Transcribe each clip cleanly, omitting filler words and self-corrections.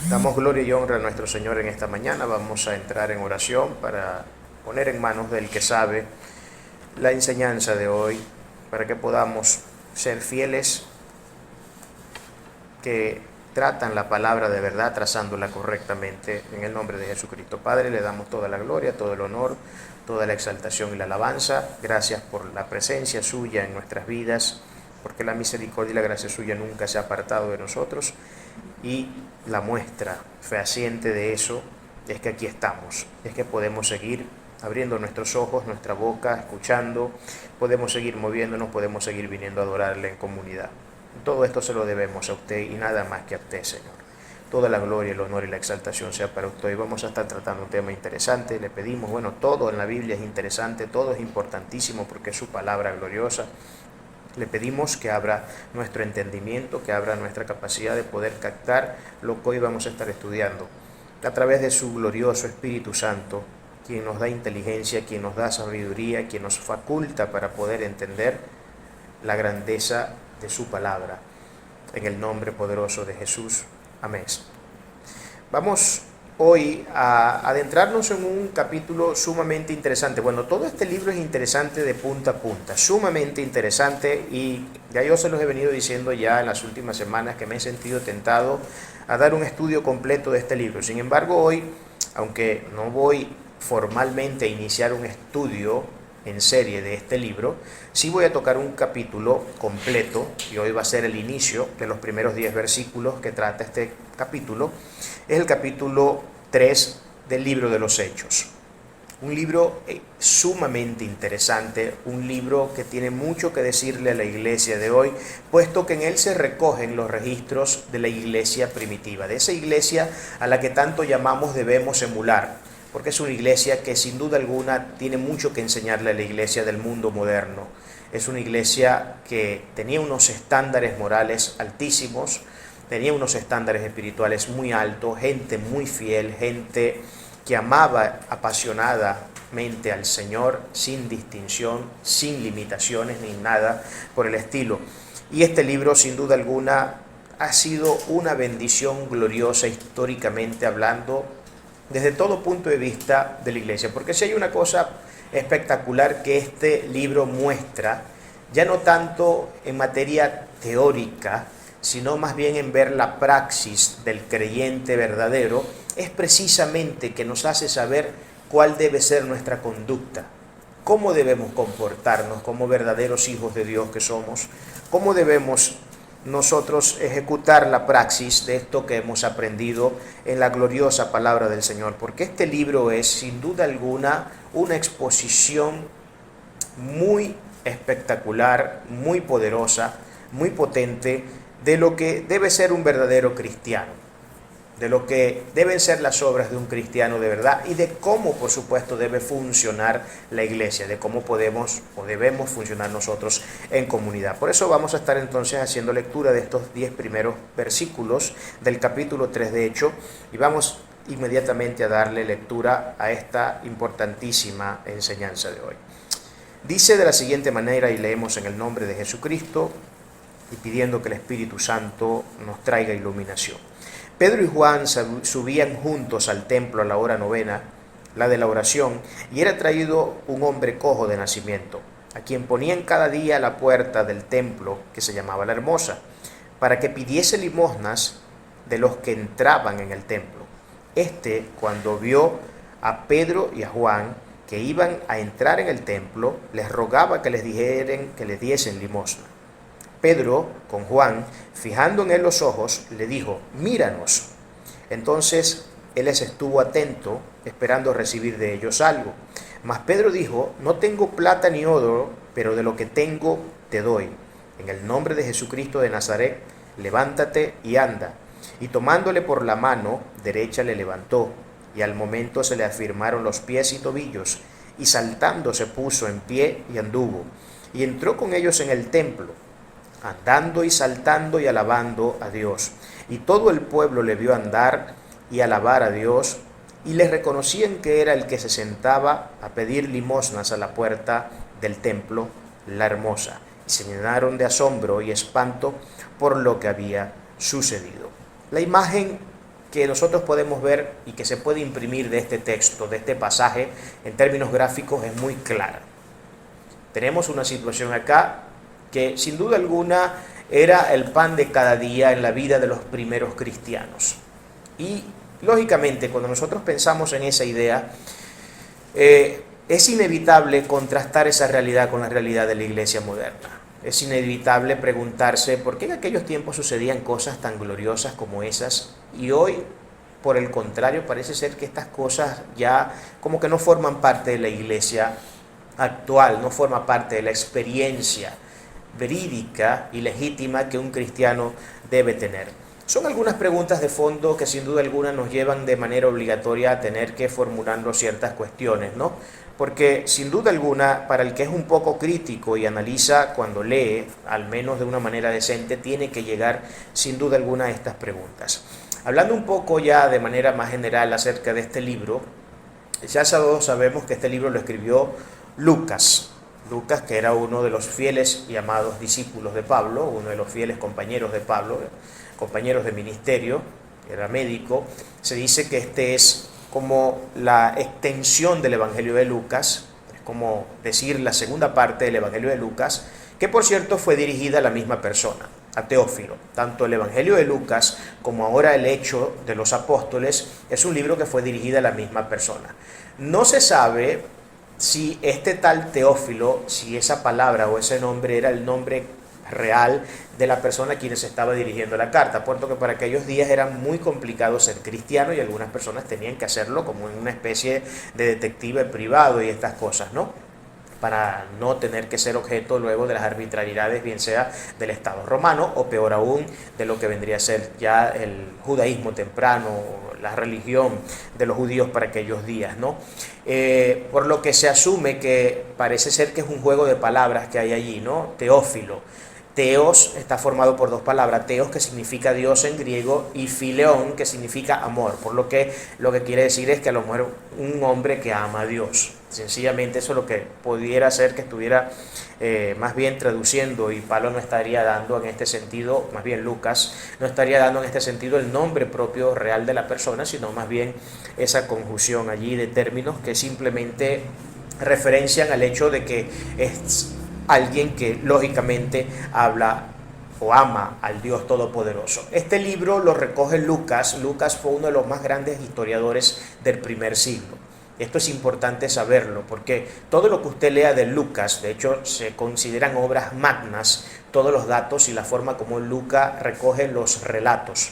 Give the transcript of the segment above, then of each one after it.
Damos gloria y honra a nuestro Señor en esta mañana. Vamos a entrar en oración para poner en manos del que sabe la enseñanza de hoy, para que podamos ser fieles que tratan la palabra de verdad, trazándola correctamente, en el nombre de Jesucristo. Padre, le damos toda la gloria, todo el honor, toda la exaltación y la alabanza. Gracias por la presencia suya en nuestras vidas, porque la misericordia y la gracia suya nunca se ha apartado de nosotros. Y la muestra fehaciente de eso es que aquí estamos, es que podemos seguir abriendo nuestros ojos, nuestra boca, escuchando, podemos seguir moviéndonos, podemos seguir viniendo a adorarle en comunidad. Todo esto se lo debemos a usted y nada más que a usted, Señor. Toda la gloria, el honor y la exaltación sea para usted. Y vamos a estar tratando un tema interesante. Le pedimos, todo en la Biblia es interesante, todo es importantísimo porque es su palabra gloriosa. Le pedimos que abra nuestro entendimiento, que abra nuestra capacidad de poder captar lo que hoy vamos a estar estudiando. A través de su glorioso Espíritu Santo, quien nos da inteligencia, quien nos da sabiduría, quien nos faculta para poder entender la grandeza de su palabra. En el nombre poderoso de Jesús. Amén. Vamos hoy a adentrarnos en un capítulo sumamente interesante. Todo este libro es interesante de punta a punta, sumamente interesante, y ya yo se los he venido diciendo ya en las últimas semanas que me he sentido tentado a dar un estudio completo de este libro. Sin embargo, hoy, aunque no voy formalmente a iniciar un estudio en serie de este libro, sí voy a tocar un capítulo completo, y hoy va a ser el inicio de los primeros 10 versículos que trata este capítulo. Es el capítulo 3 del libro de los Hechos. Un libro sumamente interesante, un libro que tiene mucho que decirle a la iglesia de hoy, puesto que en él se recogen los registros de la iglesia primitiva, de esa iglesia a la que tanto llamamos debemos emular, porque es una iglesia que sin duda alguna tiene mucho que enseñarle a la iglesia del mundo moderno. Es una iglesia que tenía unos estándares morales altísimos, tenía unos estándares espirituales muy altos, gente muy fiel, gente que amaba apasionadamente al Señor, sin distinción, sin limitaciones ni nada por el estilo. Y este libro, sin duda alguna, ha sido una bendición gloriosa históricamente hablando, desde todo punto de vista de la iglesia. Porque si hay una cosa espectacular que este libro muestra, ya no tanto en materia teórica, sino más bien en ver la praxis del creyente verdadero, es precisamente que nos hace saber cuál debe ser nuestra conducta, cómo debemos comportarnos como verdaderos hijos de Dios que somos, cómo debemos nosotros ejecutar la praxis de esto que hemos aprendido en la gloriosa palabra del Señor, porque este libro es sin duda alguna una exposición muy espectacular, muy poderosa, muy potente de lo que debe ser un verdadero cristiano, de lo que deben ser las obras de un cristiano de verdad y de cómo, por supuesto, debe funcionar la iglesia, de cómo podemos o debemos funcionar nosotros en comunidad. Por eso vamos a estar entonces haciendo lectura de estos 10 primeros versículos del capítulo 3 de Hechos, y vamos inmediatamente a darle lectura a esta importantísima enseñanza de hoy. Dice de la siguiente manera, y leemos en el nombre de Jesucristo, y pidiendo que el Espíritu Santo nos traiga iluminación. Pedro y Juan subían juntos al templo a la hora novena, la de la oración, y era traído un hombre cojo de nacimiento, a quien ponían cada día a la puerta del templo, que se llamaba La Hermosa, para que pidiese limosnas de los que entraban en el templo. Este, cuando vio a Pedro y a Juan que iban a entrar en el templo, les rogaba que les diesen limosna. Pedro, con Juan, fijando en él los ojos, le dijo: míranos. Entonces él les estuvo atento, esperando recibir de ellos algo. Mas Pedro dijo: no tengo plata ni oro, pero de lo que tengo te doy. En el nombre de Jesucristo de Nazaret, levántate y anda. Y tomándole por la mano derecha le levantó, y al momento se le afirmaron los pies y tobillos, y saltando se puso en pie y anduvo. Y entró con ellos en el templo, andando y saltando y alabando a Dios. Y todo el pueblo le vio andar y alabar a Dios, y le reconocían que era el que se sentaba a pedir limosnas a la puerta del templo, La Hermosa. Y se llenaron de asombro y espanto por lo que había sucedido. La imagen que nosotros podemos ver y que se puede imprimir de este texto, de este pasaje, en términos gráficos, es muy clara. Tenemos una situación acá que sin duda alguna era el pan de cada día en la vida de los primeros cristianos. Y lógicamente, cuando nosotros pensamos en esa idea, es inevitable contrastar esa realidad con la realidad de la iglesia moderna. Es inevitable preguntarse por qué en aquellos tiempos sucedían cosas tan gloriosas como esas y hoy, por el contrario, parece ser que estas cosas ya como que no forman parte de la iglesia actual, no forma parte de la experiencia verídica y legítima que un cristiano debe tener. Son algunas preguntas de fondo que sin duda alguna nos llevan de manera obligatoria a tener que formulando ciertas cuestiones, ¿no? Porque sin duda alguna, para el que es un poco crítico y analiza cuando lee, al menos de una manera decente, tiene que llegar sin duda alguna a estas preguntas. Hablando un poco ya de manera más general acerca de este libro, ya todos sabemos que este libro lo escribió Lucas. Lucas, que era uno de los fieles y amados discípulos de Pablo, uno de los fieles compañeros de Pablo, compañeros de ministerio, era médico. Se dice que este es como la extensión del Evangelio de Lucas, es como decir la segunda parte del Evangelio de Lucas, que por cierto fue dirigida a la misma persona, a Teófilo. Tanto el Evangelio de Lucas como ahora el Hecho de los Apóstoles es un libro que fue dirigido a la misma persona. No se sabe si este tal Teófilo, si esa palabra o ese nombre era el nombre real de la persona a quien se estaba dirigiendo la carta, puesto que para aquellos días era muy complicado ser cristiano y algunas personas tenían que hacerlo como en una especie de detective privado y estas cosas, ¿no? Para no tener que ser objeto luego de las arbitrariedades, bien sea del Estado romano o peor aún de lo que vendría a ser ya el judaísmo temprano, la religión de los judíos para aquellos días, ¿no? Por lo que se asume que parece ser que es un juego de palabras que hay allí, ¿no? Teófilo. Teos está formado por dos palabras, teos que significa Dios en griego y fileón que significa amor, por lo que quiere decir es que a lo mejor un hombre que ama a Dios. Sencillamente eso es lo que pudiera ser que estuviera más bien traduciendo, y Pablo no estaría dando en este sentido, más bien Lucas no estaría dando en este sentido el nombre propio real de la persona, sino más bien esa conjunción allí de términos que simplemente referencian al hecho de que es alguien que lógicamente habla o ama al Dios Todopoderoso. Este libro lo recoge Lucas. Lucas fue uno de los más grandes historiadores del primer siglo. Esto es importante saberlo porque todo lo que usted lea de Lucas, de hecho se consideran obras magnas, todos los datos y la forma como Lucas recoge los relatos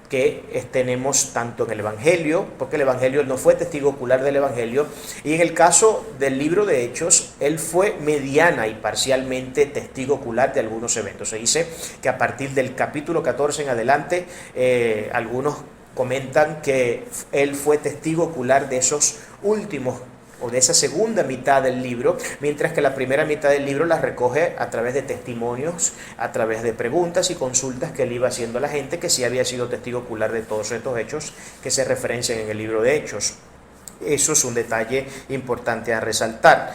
que tenemos tanto en el Evangelio, porque el Evangelio no fue testigo ocular del Evangelio, y en el caso del libro de Hechos, él fue mediana y parcialmente testigo ocular de algunos eventos. Se dice que a partir del capítulo 14 en adelante, algunos comentan que él fue testigo ocular de esos últimos o de esa segunda mitad del libro, mientras que la primera mitad del libro la recoge a través de testimonios, a través de preguntas y consultas que él iba haciendo a la gente que sí había sido testigo ocular de todos estos hechos que se referencian en el libro de Hechos. Eso es un detalle importante a resaltar.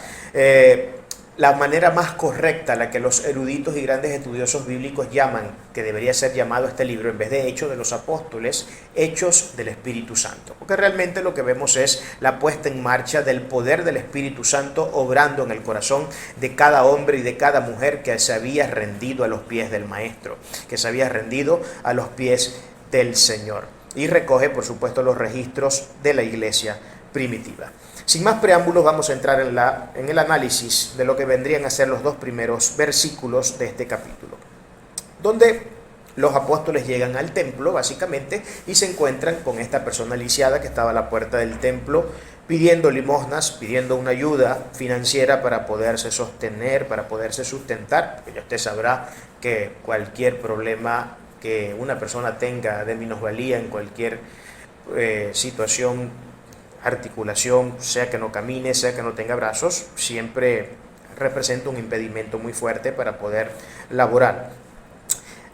La manera más correcta, la que los eruditos y grandes estudiosos bíblicos llaman, que debería ser llamado este libro, en vez de Hechos de los Apóstoles, Hechos del Espíritu Santo. Porque realmente lo que vemos es la puesta en marcha del poder del Espíritu Santo obrando en el corazón de cada hombre y de cada mujer que se había rendido a los pies del Maestro, que se había rendido a los pies del Señor. Y recoge, por supuesto, los registros de la iglesia primitiva. Sin más preámbulos, vamos a entrar en el análisis de lo que vendrían a ser los dos primeros versículos de este capítulo, donde los apóstoles llegan al templo, básicamente, y se encuentran con esta persona lisiada que estaba a la puerta del templo, pidiendo limosnas, pidiendo una ayuda financiera para poderse sostener, para poderse sustentar, porque ya usted sabrá que cualquier problema que una persona tenga de minusvalía en cualquier situación, articulación, sea que no camine, sea que no tenga brazos, siempre representa un impedimento muy fuerte para poder laborar.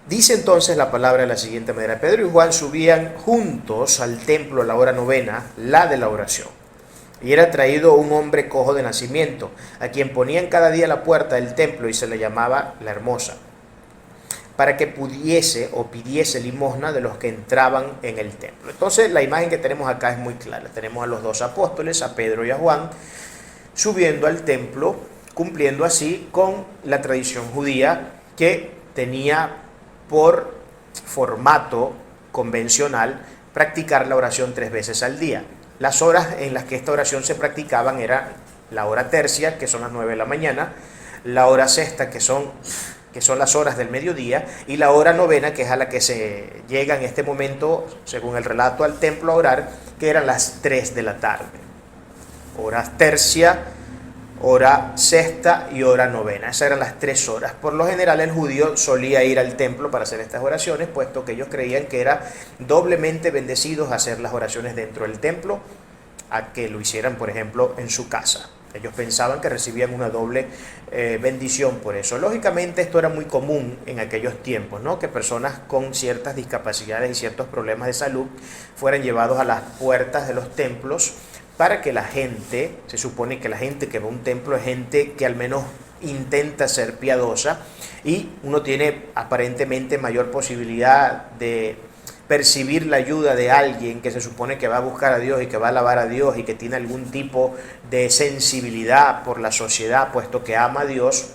Dice entonces la palabra de la siguiente manera: Pedro y Juan subían juntos al templo a la hora novena, la de la oración. Y era traído un hombre cojo de nacimiento, a quien ponían cada día a la puerta del templo y se le llamaba la Hermosa. para que pudiese o pidiese limosna de los que entraban en el templo. Entonces la imagen que tenemos acá es muy clara. Tenemos a los dos apóstoles, a Pedro y a Juan, subiendo al templo, cumpliendo así con la tradición judía que tenía por formato convencional practicar la oración 3 veces al día. Las horas en las que esta oración se practicaban eran la hora tercia, que son las 9 de la mañana, la hora sexta, que son las horas del mediodía, y la hora novena, que es a la que se llega en este momento, según el relato, al templo a orar, que eran las 3 de la tarde. Hora tercia, hora sexta y hora novena. Esas eran las 3 horas. Por lo general el judío solía ir al templo para hacer estas oraciones, puesto que ellos creían que era doblemente bendecidos hacer las oraciones dentro del templo a que lo hicieran, por ejemplo, en su casa. Ellos pensaban que recibían una doble bendición por eso. Lógicamente esto era muy común en aquellos tiempos, ¿no? Que personas con ciertas discapacidades y ciertos problemas de salud fueran llevados a las puertas de los templos para que la gente, se supone que la gente que va a un templo es gente que al menos intenta ser piadosa, y uno tiene aparentemente mayor posibilidad de percibir la ayuda de alguien que se supone que va a buscar a Dios y que va a alabar a Dios y que tiene algún tipo de sensibilidad por la sociedad, puesto que ama a Dios.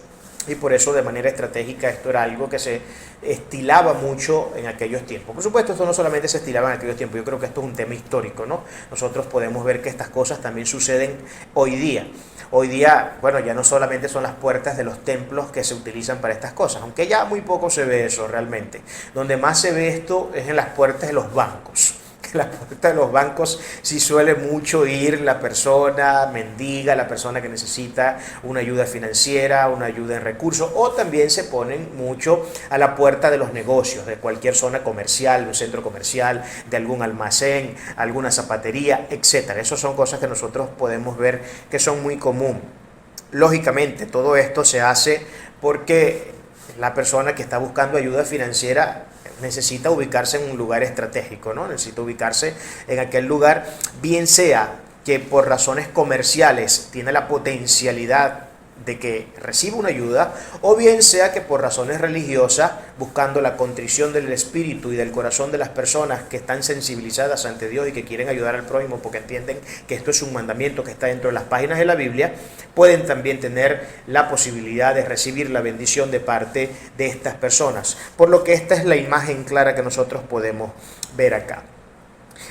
Y por eso de manera estratégica esto era algo que se estilaba mucho en aquellos tiempos. Por supuesto, esto no solamente se estilaba en aquellos tiempos, yo creo que esto es un tema histórico, ¿no? Nosotros podemos ver que estas cosas también suceden hoy día. Hoy día, bueno, ya no solamente son las puertas de los templos que se utilizan para estas cosas, aunque ya muy poco se ve eso realmente. Donde más se ve esto es en las puertas de los bancos. En las puertas de los bancos sí suele mucho ir la persona mendiga, la persona que necesita una ayuda financiera, una ayuda en recursos, o también se ponen mucho a la puerta de los negocios, de cualquier zona comercial, un centro comercial, de algún almacén, alguna zapatería, etcétera. Esas son cosas que nosotros podemos ver que son muy común. Lógicamente, todo esto se hace porque la persona que está buscando ayuda financiera necesita ubicarse en un lugar estratégico, ¿no? Necesita ubicarse en aquel lugar, bien sea que por razones comerciales tiene la potencialidad de que reciba una ayuda, o bien sea que por razones religiosas, buscando la contrición del espíritu y del corazón de las personas que están sensibilizadas ante Dios y que quieren ayudar al prójimo porque entienden que esto es un mandamiento que está dentro de las páginas de la Biblia, pueden también tener la posibilidad de recibir la bendición de parte de estas personas. Por lo que esta es la imagen clara que nosotros podemos ver acá.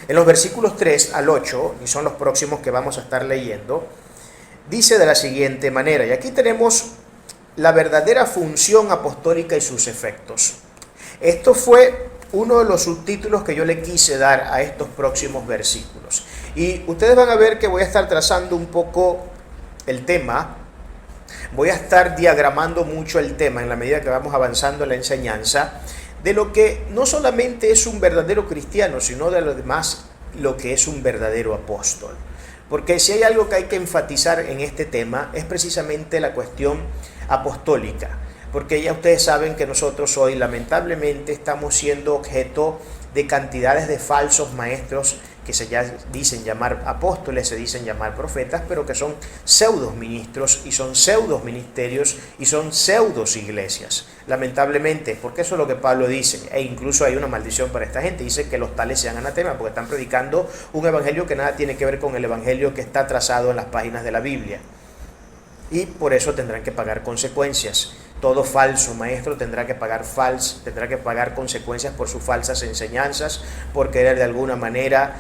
En los versículos 3 al 8, y son los próximos que vamos a estar leyendo, dice de la siguiente manera, y aquí tenemos la verdadera función apostólica y sus efectos. Esto fue uno de los subtítulos que yo le quise dar a estos próximos versículos. Y ustedes van a ver que voy a estar trazando un poco el tema, voy a estar diagramando mucho el tema en la medida que vamos avanzando en la enseñanza, de lo que no solamente es un verdadero cristiano, sino de lo demás, lo que es un verdadero apóstol. Porque si hay algo que hay que enfatizar en este tema es precisamente la cuestión apostólica. Porque ya ustedes saben que nosotros hoy lamentablemente estamos siendo objeto de cantidades de falsos maestros que se dicen llamar apóstoles, se dicen llamar profetas, pero que son pseudos ministros y son pseudos ministerios y son pseudos iglesias. Lamentablemente, porque eso es lo que Pablo dice, e incluso hay una maldición para esta gente, dice que los tales sean anatema, porque están predicando un evangelio que nada tiene que ver con el evangelio que está trazado en las páginas de la Biblia. Y por eso tendrán que pagar consecuencias. Todo falso maestro tendrá que pagar consecuencias por sus falsas enseñanzas, por querer de alguna manera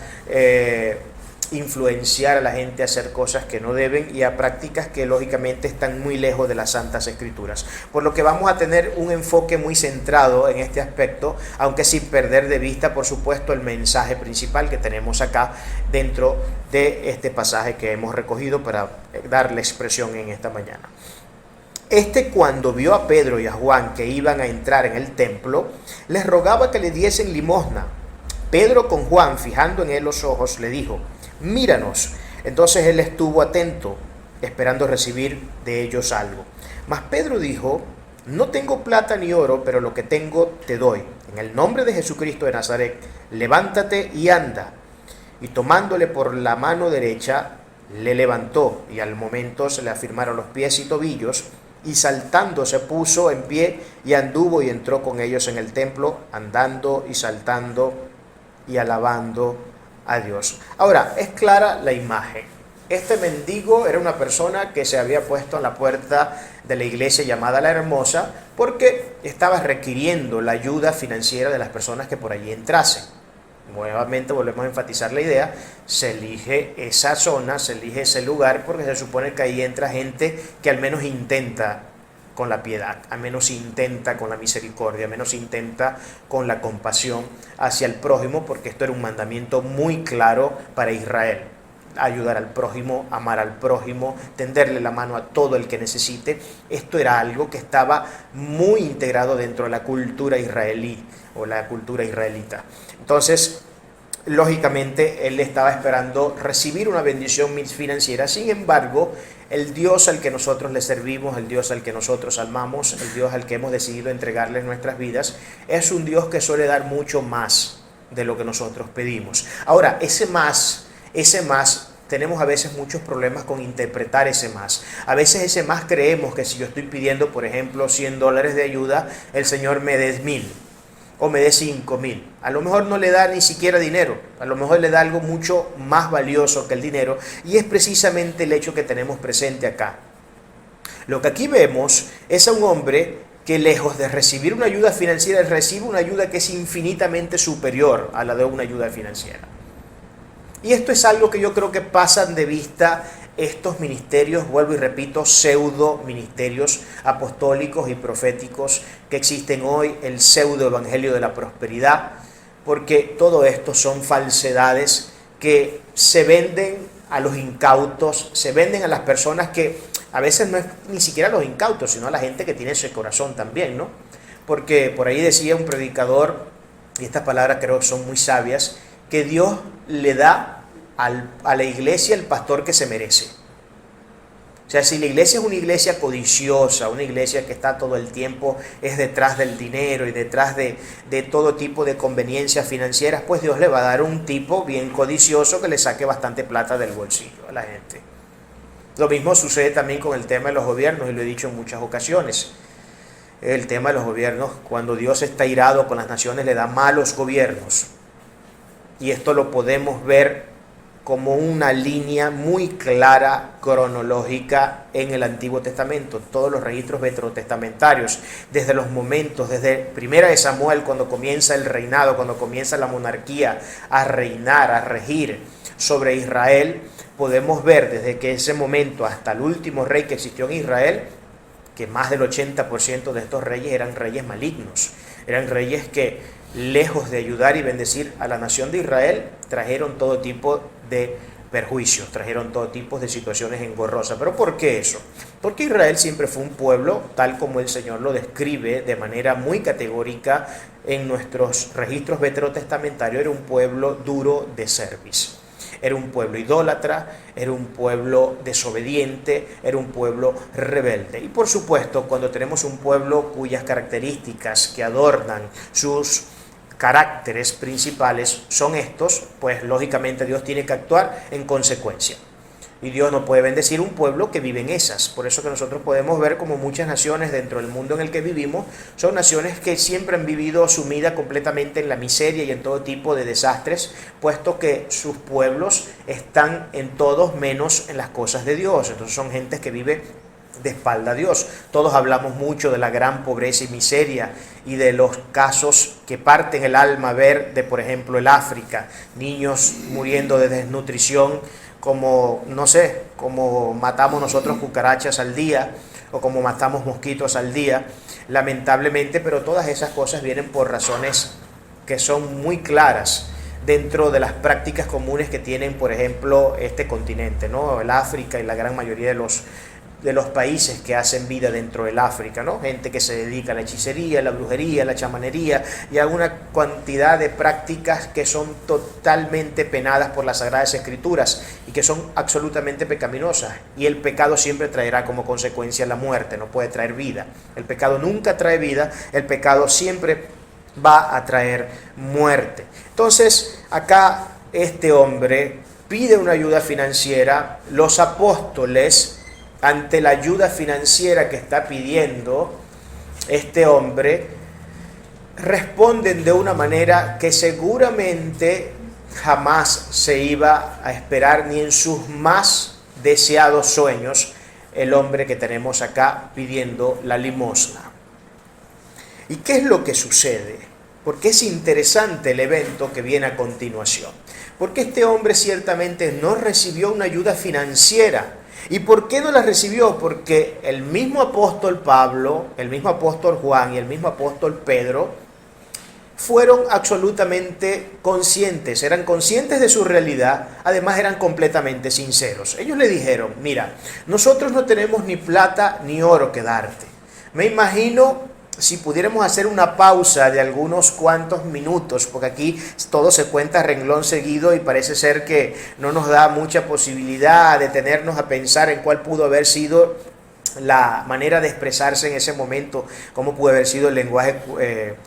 influenciar a la gente a hacer cosas que no deben y a prácticas que lógicamente están muy lejos de las Santas Escrituras. Por lo que vamos a tener un enfoque muy centrado en este aspecto, aunque sin perder de vista, por supuesto, el mensaje principal que tenemos acá dentro de este pasaje que hemos recogido para darle expresión en esta mañana. Cuando vio a Pedro y a Juan que iban a entrar en el templo, les rogaba que le diesen limosna. Pedro, con Juan fijando en él los ojos, le dijo: míranos. Entonces él estuvo atento, esperando recibir de ellos algo. Mas Pedro dijo: no tengo plata ni oro, pero lo que tengo te doy. En el nombre de Jesucristo de Nazaret, levántate y anda. Y tomándole por la mano derecha, le levantó, y al momento se le afirmaron los pies y tobillos, Y saltando se puso en pie y anduvo y entró con ellos en el templo, andando y saltando y alabando a Dios. Ahora, es clara la imagen. Este mendigo era una persona que se había puesto en la puerta de la iglesia llamada La Hermosa porque estaba requiriendo la ayuda financiera de las personas que por allí entrasen. Nuevamente volvemos a enfatizar la idea, se elige esa zona, se elige ese lugar porque se supone que ahí entra gente que al menos intenta con la piedad, al menos intenta con la misericordia, al menos intenta con la compasión hacia el prójimo, porque esto era un mandamiento muy claro para Israel. Ayudar al prójimo, amar al prójimo, tenderle la mano a todo el que necesite. Esto era algo que estaba muy integrado dentro de la cultura israelí o la cultura israelita. Entonces, lógicamente, él estaba esperando recibir una bendición financiera. Sin embargo, el Dios al que nosotros le servimos, el Dios al que nosotros amamos, el Dios al que hemos decidido entregarle nuestras vidas, es un Dios que suele dar mucho más de lo que nosotros pedimos. Ahora, ese más, tenemos a veces muchos problemas con interpretar ese más. A veces ese más creemos que si yo estoy pidiendo, por ejemplo, $100 de ayuda, el Señor me dé 1,000 o me dé 5,000. A lo mejor no le da ni siquiera dinero, a lo mejor le da algo mucho más valioso que el dinero, y es precisamente el hecho que tenemos presente acá. Lo que aquí vemos es a un hombre que lejos de recibir una ayuda financiera, recibe una ayuda que es infinitamente superior a la de una ayuda financiera. Y esto es algo que yo creo que pasan de vista estos ministerios, vuelvo y repito, pseudo ministerios apostólicos y proféticos que existen hoy, el pseudo evangelio de la prosperidad, porque todo esto son falsedades que se venden a los incautos, se venden a las personas que a veces no es ni siquiera a los incautos, sino a la gente que tiene ese corazón también, ¿no? Porque por ahí decía un predicador, y estas palabras creo que son muy sabias, que Dios le da a la iglesia el pastor que se merece. O sea, si la iglesia es una iglesia codiciosa, una iglesia que está todo el tiempo es detrás del dinero y detrás de todo tipo de conveniencias financieras, pues Dios le va a dar un tipo bien codicioso que le saque bastante plata del bolsillo a la gente. Lo mismo sucede también con el tema de los gobiernos, y lo he dicho en muchas ocasiones. El tema de los gobiernos, cuando Dios está irado con las naciones, le da malos gobiernos. Y esto lo podemos ver como una línea muy clara, cronológica en el Antiguo Testamento, todos los registros veterotestamentarios, desde los momentos, desde Primera de Samuel, cuando comienza el reinado, cuando comienza la monarquía a reinar, a regir sobre Israel, podemos ver desde que ese momento hasta el último rey que existió en Israel, que más del 80% de estos reyes eran reyes malignos, eran reyes que, lejos de ayudar y bendecir a la nación de Israel, trajeron todo tipo de perjuicios, trajeron todo tipo de situaciones engorrosas. ¿Pero por qué eso? Porque Israel siempre fue un pueblo, tal como el Señor lo describe de manera muy categórica en nuestros registros veterotestamentarios, era un pueblo duro de cerviz. Era un pueblo idólatra, era un pueblo desobediente, era un pueblo rebelde. Y por supuesto, cuando tenemos un pueblo cuyas características que adornan sus caracteres principales son estos, pues lógicamente Dios tiene que actuar en consecuencia. Y Dios no puede bendecir un pueblo que vive en esas. Por eso que nosotros podemos ver como muchas naciones dentro del mundo en el que vivimos son naciones que siempre han vivido sumidas completamente en la miseria y en todo tipo de desastres, puesto que sus pueblos están en todos menos en las cosas de Dios. Entonces son gentes que viven de espalda a Dios. Todos hablamos mucho de la gran pobreza y miseria y de los casos que parten el alma ver de, por ejemplo, el África, niños muriendo de desnutrición, como, no sé, como matamos nosotros cucarachas al día o como matamos mosquitos al día, lamentablemente, pero todas esas cosas vienen por razones que son muy claras dentro de las prácticas comunes que tienen, por ejemplo, este continente, ¿no? El África y la gran mayoría de los países que hacen vida dentro del África, ¿no? Gente que se dedica a la hechicería, a la brujería, a la chamanería y a una cantidad de prácticas que son totalmente penadas por las Sagradas Escrituras y que son absolutamente pecaminosas. Y el pecado siempre traerá como consecuencia la muerte, no puede traer vida. El pecado nunca trae vida, el pecado siempre va a traer muerte. Entonces, acá este hombre pide una ayuda financiera, los apóstoles ante la ayuda financiera que está pidiendo este hombre, responden de una manera que seguramente jamás se iba a esperar ni en sus más deseados sueños el hombre que tenemos acá pidiendo la limosna. ¿Y qué es lo que sucede? Porque es interesante el evento que viene a continuación. Porque este hombre ciertamente no recibió una ayuda financiera. ¿Y por qué no la recibió? Porque el mismo apóstol Pablo, el mismo apóstol Juan y el mismo apóstol Pedro fueron absolutamente conscientes, eran conscientes de su realidad, además eran completamente sinceros. Ellos le dijeron, mira, nosotros no tenemos ni plata ni oro que darte. Me imagino si pudiéramos hacer una pausa de algunos cuantos minutos, porque aquí todo se cuenta a renglón seguido y parece ser que no nos da mucha posibilidad de detenernos a pensar en cuál pudo haber sido la manera de expresarse en ese momento, cómo pudo haber sido el lenguaje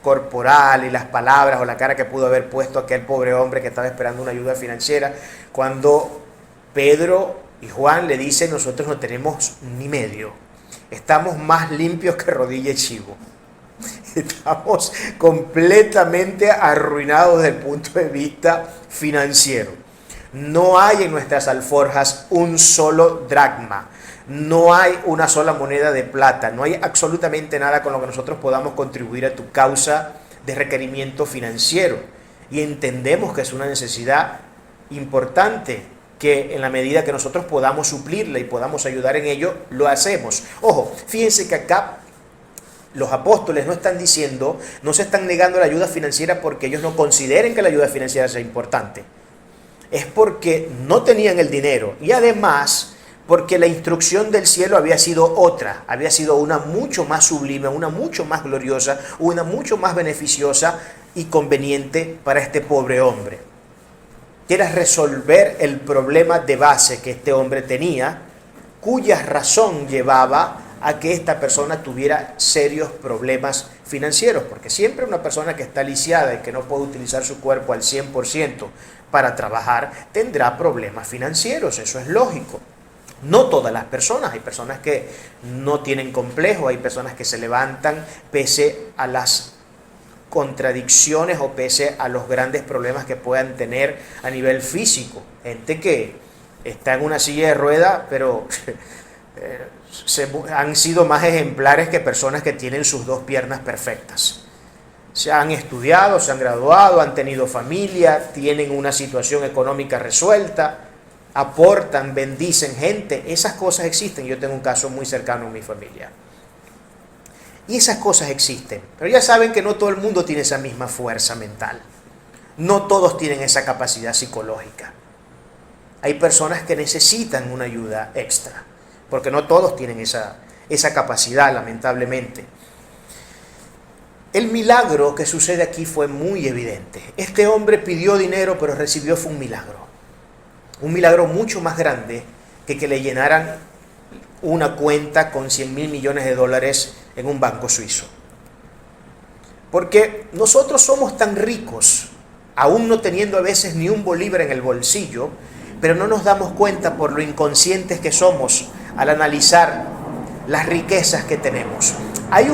corporal y las palabras o la cara que pudo haber puesto aquel pobre hombre que estaba esperando una ayuda financiera, cuando Pedro y Juan le dicen, nosotros no tenemos ni medio, estamos más limpios que rodilla de chivo. Estamos completamente arruinados desde el punto de vista financiero. No hay en nuestras alforjas un solo dracma. No hay una sola moneda de plata. No hay absolutamente nada con lo que nosotros podamos contribuir a tu causa de requerimiento financiero. Y entendemos que es una necesidad importante, que en la medida que nosotros podamos suplirla y podamos ayudar en ello, lo hacemos. Ojo, fíjense que acá los apóstoles no están diciendo, no se están negando la ayuda financiera porque ellos no consideren que la ayuda financiera sea importante. Es porque no tenían el dinero y además porque la instrucción del cielo había sido otra, había sido una mucho más sublime, una mucho más gloriosa, una mucho más beneficiosa y conveniente para este pobre hombre. Que era resolver el problema de base que este hombre tenía, cuya razón llevaba a que esta persona tuviera serios problemas financieros, porque siempre una persona que está lisiada y que no puede utilizar su cuerpo al 100% para trabajar, tendrá problemas financieros, eso es lógico. No todas las personas, hay personas que no tienen complejo, hay personas que se levantan pese a las contradicciones o pese a los grandes problemas que puedan tener a nivel físico. Gente que está en una silla de ruedas, pero han sido más ejemplares que personas que tienen sus dos piernas perfectas. Se han estudiado, se han graduado, han tenido familia, tienen una situación económica resuelta, aportan, bendicen gente. Esas cosas existen. Yo tengo un caso muy cercano en mi familia. Y esas cosas existen. Pero ya saben que no todo el mundo tiene esa misma fuerza mental. No todos tienen esa capacidad psicológica. Hay personas que necesitan una ayuda extra, porque no todos tienen esa capacidad, lamentablemente. El milagro que sucede aquí fue muy evidente. Este hombre pidió dinero, pero recibió fue un milagro. Un milagro mucho más grande que le llenaran una cuenta con 100.000 millones de dólares en un banco suizo. Porque nosotros somos tan ricos, aún no teniendo a veces ni un bolívar en el bolsillo, pero no nos damos cuenta por lo inconscientes que somos al analizar las riquezas que tenemos. Hay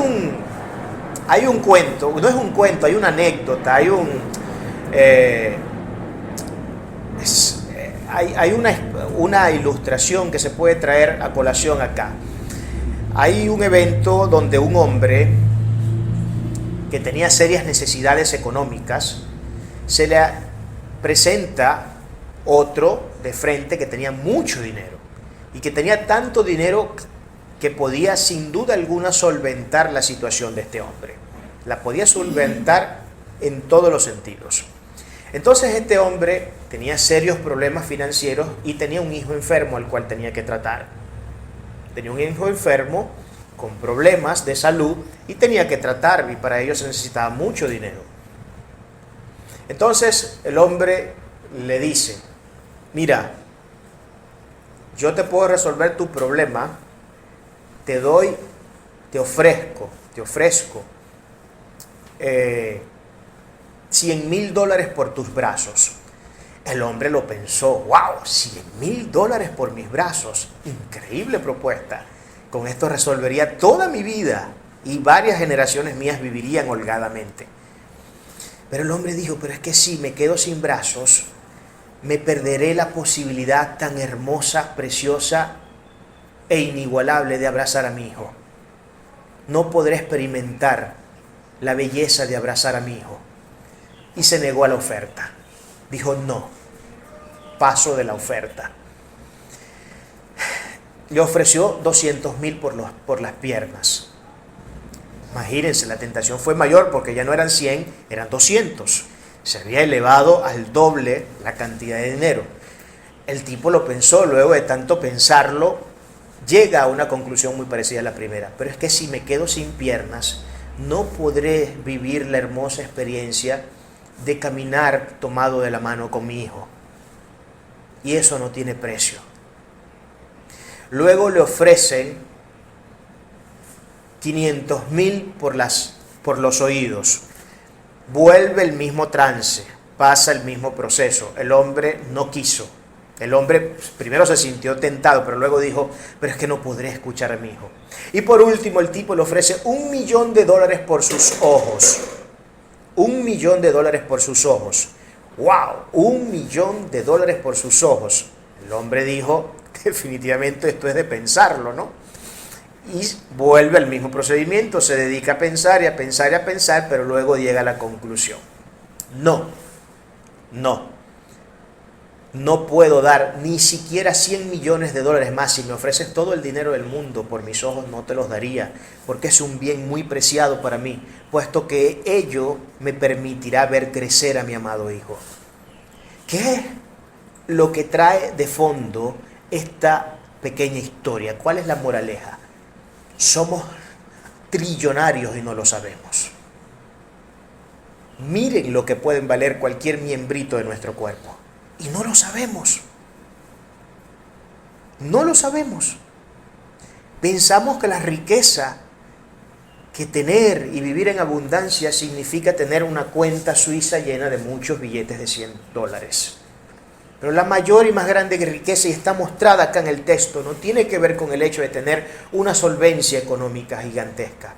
un cuento, no es un cuento, hay una anécdota, hay una ilustración que se puede traer a colación acá. Hay un evento donde un hombre que tenía serias necesidades económicas, se le presenta otro de frente que tenía mucho dinero y que tenía tanto dinero que podía sin duda alguna solventar la situación de este hombre. La podía solventar en todos los sentidos. Entonces este hombre tenía serios problemas financieros y tenía un hijo enfermo al cual tenía que tratar. Tenía un hijo enfermo con problemas de salud y tenía que tratar, y para ello se necesitaba mucho dinero. Entonces el hombre le dice, mira, yo te puedo resolver tu problema, te ofrezco $100.000 por tus brazos. El hombre lo pensó, wow, $100,000 por mis brazos, increíble propuesta. Con esto resolvería toda mi vida y varias generaciones mías vivirían holgadamente. Pero el hombre dijo, pero es que si me quedo sin brazos, me perderé la posibilidad tan hermosa, preciosa e inigualable de abrazar a mi hijo. No podré experimentar la belleza de abrazar a mi hijo. Y se negó a la oferta. Dijo, no, paso de la oferta. Le ofreció 200,000 por las piernas. Imagínense, la tentación fue mayor porque ya no eran 100, eran 200. Se había elevado al doble la cantidad de dinero. El tipo lo pensó, luego de tanto pensarlo, llega a una conclusión muy parecida a la primera. Pero es que si me quedo sin piernas, no podré vivir la hermosa experiencia de caminar tomado de la mano con mi hijo. Y eso no tiene precio. Luego le ofrecen 500,000 por los oídos. Vuelve el mismo trance, pasa el mismo proceso. El hombre no quiso. El hombre primero se sintió tentado, pero luego dijo, pero es que no podré escuchar a mi hijo. Y por último, el tipo le ofrece $1,000,000 por sus ojos. $1,000,000 por sus ojos. ¡Wow! $1,000,000 por sus ojos. El hombre dijo, definitivamente esto es de pensarlo, ¿no? Y vuelve al mismo procedimiento, se dedica a pensar y a pensar y a pensar, pero luego llega a la conclusión. No puedo dar ni siquiera $100,000,000 más. Si me ofreces todo el dinero del mundo por mis ojos, no te los daría, porque es un bien muy preciado para mí, puesto que ello me permitirá ver crecer a mi amado hijo. ¿Qué es lo que trae de fondo esta pequeña historia? ¿Cuál es la moraleja? Somos trillonarios y no lo sabemos. Miren lo que pueden valer cualquier miembrito de nuestro cuerpo. Y no lo sabemos. No lo sabemos. Pensamos que la riqueza, que tener y vivir en abundancia significa tener una cuenta suiza llena de muchos billetes de $100. Pero la mayor y más grande riqueza, y está mostrada acá en el texto, no tiene que ver con el hecho de tener una solvencia económica gigantesca.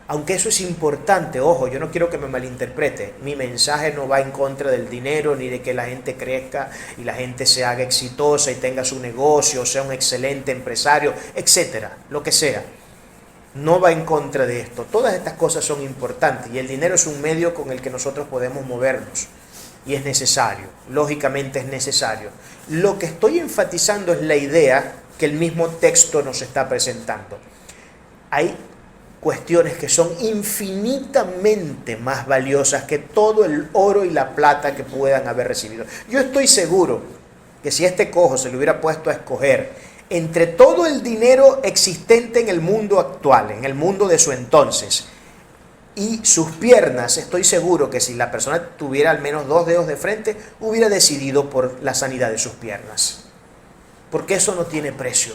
Aunque eso es importante, ojo, yo no quiero que me malinterprete. Mi mensaje no va en contra del dinero, ni de que la gente crezca y la gente se haga exitosa y tenga su negocio, sea un excelente empresario, etcétera, lo que sea. No va en contra de esto. Todas estas cosas son importantes y el dinero es un medio con el que nosotros podemos movernos. Y es necesario, lógicamente es necesario. Lo que estoy enfatizando es la idea que el mismo texto nos está presentando. Hay cuestiones que son infinitamente más valiosas que todo el oro y la plata que puedan haber recibido. Yo estoy seguro que si este cojo se le hubiera puesto a escoger entre todo el dinero existente en el mundo actual, en el mundo de su entonces, y sus piernas, estoy seguro que si la persona tuviera al menos 2 dedos de frente, hubiera decidido por la sanidad de sus piernas. Porque eso no tiene precio.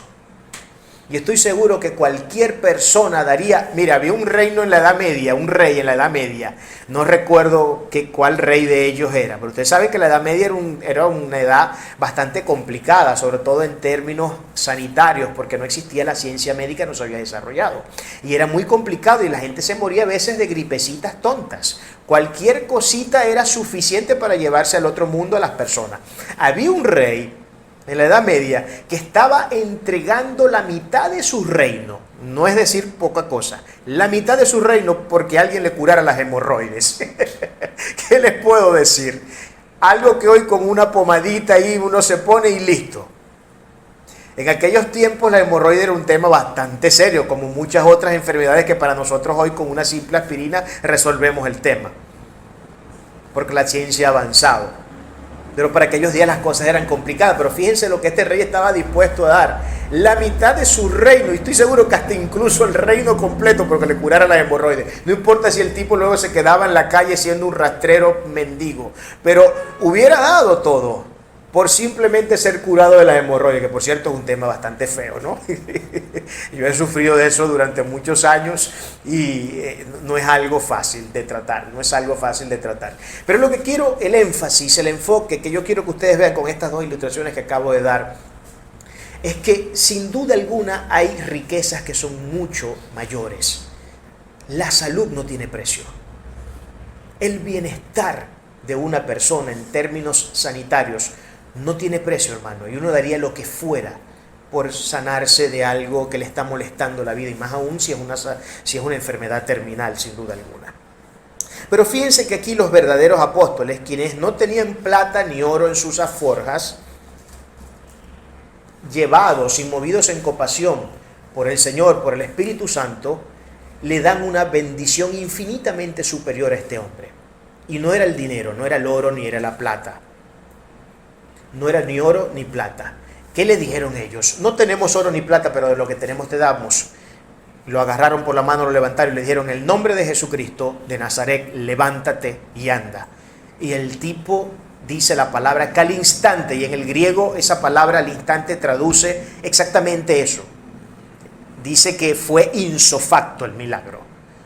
Y estoy seguro que cualquier persona daría... Mira, había un reino en la Edad Media, un rey en la Edad Media. No recuerdo cuál rey de ellos era, pero usted sabe que la Edad Media era una edad bastante complicada, sobre todo en términos sanitarios, porque no existía la ciencia médica, no se había desarrollado. Y era muy complicado y la gente se moría a veces de gripecitas tontas. Cualquier cosita era suficiente para llevarse al otro mundo a las personas. Había un rey en la Edad Media que estaba entregando la mitad de su reino, no es decir poca cosa, la mitad de su reino porque alguien le curara las hemorroides. ¿Qué les puedo decir? Algo que hoy con una pomadita ahí uno se pone y listo. En aquellos tiempos la hemorroide era un tema bastante serio, como muchas otras enfermedades que para nosotros hoy con una simple aspirina resolvemos el tema, porque la ciencia ha avanzado. Pero para aquellos días las cosas eran complicadas. Pero fíjense lo que este rey estaba dispuesto a dar. La mitad de su reino, y estoy seguro que hasta incluso el reino completo, porque le curara las hemorroides. No importa si el tipo luego se quedaba en la calle siendo un rastrero mendigo. Pero hubiera dado todo por simplemente ser curado de la hemorroides, que por cierto es un tema bastante feo, ¿no? Yo he sufrido de eso durante muchos años y no es algo fácil de tratar, no es algo fácil de tratar. Pero lo que quiero, el énfasis, el enfoque que yo quiero que ustedes vean con estas dos ilustraciones que acabo de dar, es que sin duda alguna hay riquezas que son mucho mayores. La salud no tiene precio. El bienestar de una persona en términos sanitarios no tiene precio, hermano, y uno daría lo que fuera por sanarse de algo que le está molestando la vida, y más aún si es una enfermedad terminal, sin duda alguna. Pero fíjense que aquí los verdaderos apóstoles, quienes no tenían plata ni oro en sus alforjas, llevados y movidos en compasión por el Señor, por el Espíritu Santo, le dan una bendición infinitamente superior a este hombre. Y no era el dinero, no era el oro ni era la plata. No era ni oro ni plata. ¿Qué le dijeron ellos? No tenemos oro ni plata, pero de lo que tenemos te damos. Lo agarraron por la mano, lo levantaron y le dijeron: en el nombre de Jesucristo de Nazaret, levántate y anda. Y el tipo dice la palabra que al instante, y en el griego esa palabra al instante traduce exactamente eso. Dice que fue insofacto el milagro.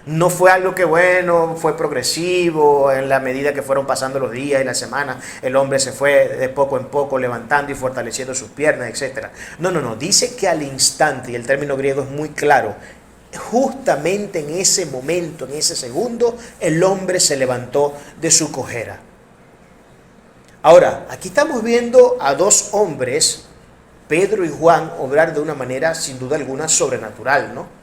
No fue algo que, bueno, fue progresivo, en la medida que fueron pasando los días y las semanas, el hombre se fue de poco en poco levantando y fortaleciendo sus piernas, etc. No, dice que al instante, y el término griego es muy claro, justamente en ese momento, en ese segundo, el hombre se levantó de su cojera. Ahora, aquí estamos viendo a dos hombres, Pedro y Juan, obrar de una manera sin duda alguna sobrenatural, ¿no?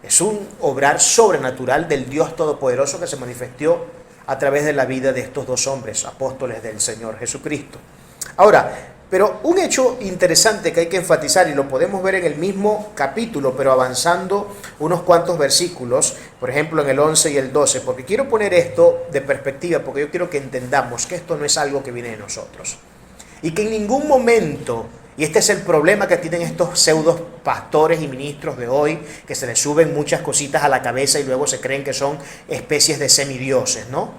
Es un obrar sobrenatural del Dios Todopoderoso que se manifestó a través de la vida de estos dos hombres, apóstoles del Señor Jesucristo. Ahora, pero un hecho interesante que hay que enfatizar, y lo podemos ver en el mismo capítulo, pero avanzando unos cuantos versículos, por ejemplo en el 11 y el 12, porque quiero poner esto de perspectiva, porque yo quiero que entendamos que esto no es algo que viene de nosotros. Y que en ningún momento, y este es el problema que tienen estos pseudos pastores y ministros de hoy, que se les suben muchas cositas a la cabeza y luego se creen que son especies de semidioses, ¿no?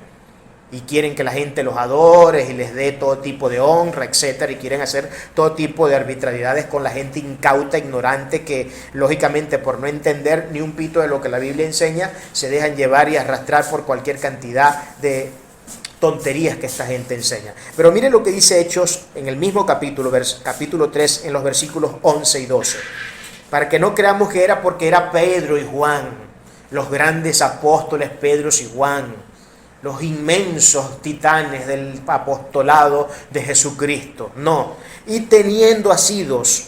Y quieren que la gente los adore y les dé todo tipo de honra, etcétera, y quieren hacer todo tipo de arbitrariedades con la gente incauta, ignorante, que lógicamente por no entender ni un pito de lo que la Biblia enseña, se dejan llevar y arrastrar por cualquier cantidad de tonterías que esta gente enseña. Pero miren lo que dice Hechos en el mismo capítulo, capítulo 3, en los versículos 11 y 12. Para que no creamos que era porque era Pedro y Juan, los grandes apóstoles Pedro y Juan, los inmensos titanes del apostolado de Jesucristo. No. Y teniendo asidos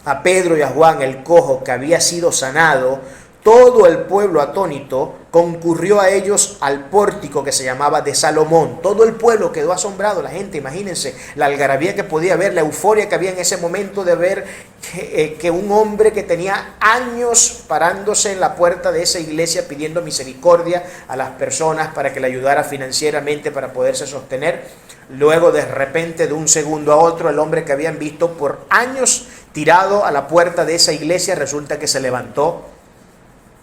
a Pedro y a Juan el cojo que había sido sanado, todo el pueblo atónito concurrió a ellos al pórtico que se llamaba de Salomón. Todo el pueblo quedó asombrado, la gente, imagínense, la algarabía que podía haber, la euforia que había en ese momento de ver que un hombre que tenía años parándose en la puerta de esa iglesia pidiendo misericordia a las personas para que le ayudara financieramente para poderse sostener. Luego de repente, de un segundo a otro, el hombre que habían visto por años tirado a la puerta de esa iglesia, resulta que se levantó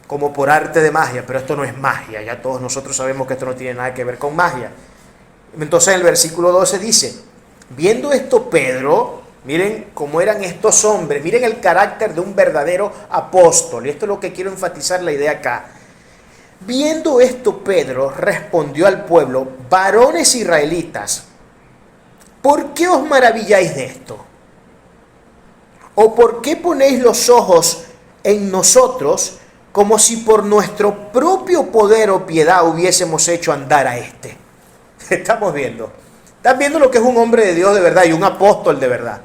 como por arte de magia, pero esto no es magia, ya todos nosotros sabemos que esto no tiene nada que ver con magia. Entonces el versículo 12 dice: viendo esto Pedro, miren cómo eran estos hombres, miren el carácter de un verdadero apóstol, y esto es lo que quiero enfatizar la idea acá. Viendo esto Pedro respondió al pueblo: varones israelitas, ¿por qué os maravilláis de esto? ¿O por qué ponéis los ojos en nosotros como si por nuestro propio poder o piedad hubiésemos hecho andar a este? Estamos viendo. Están viendo lo que es un hombre de Dios de verdad y un apóstol de verdad.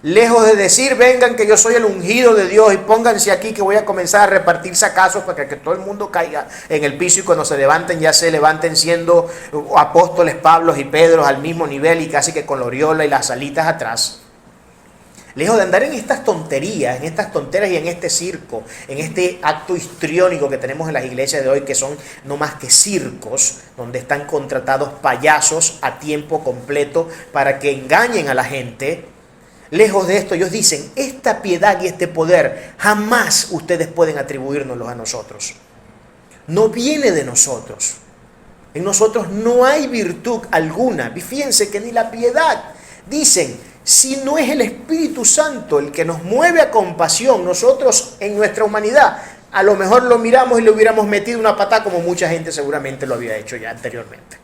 Lejos de decir: vengan que yo soy el ungido de Dios y pónganse aquí que voy a comenzar a repartir sacazos para que todo el mundo caiga en el piso, y cuando se levanten ya se levanten siendo apóstoles Pablo y Pedro al mismo nivel y casi que con la aureola y las alitas atrás. Lejos de andar en estas tonterías, en estas tonteras y en este circo, en este acto histriónico que tenemos en las iglesias de hoy, que son no más que circos, donde están contratados payasos a tiempo completo para que engañen a la gente. Lejos de esto, ellos dicen: esta piedad y este poder jamás ustedes pueden atribuírnoslos a nosotros. No viene de nosotros. En nosotros no hay virtud alguna. Fíjense que ni la piedad Dicen, si no es el Espíritu Santo el que nos mueve a compasión, nosotros en nuestra humanidad, a lo mejor lo miramos y le hubiéramos metido una patada como mucha gente seguramente lo había hecho ya anteriormente.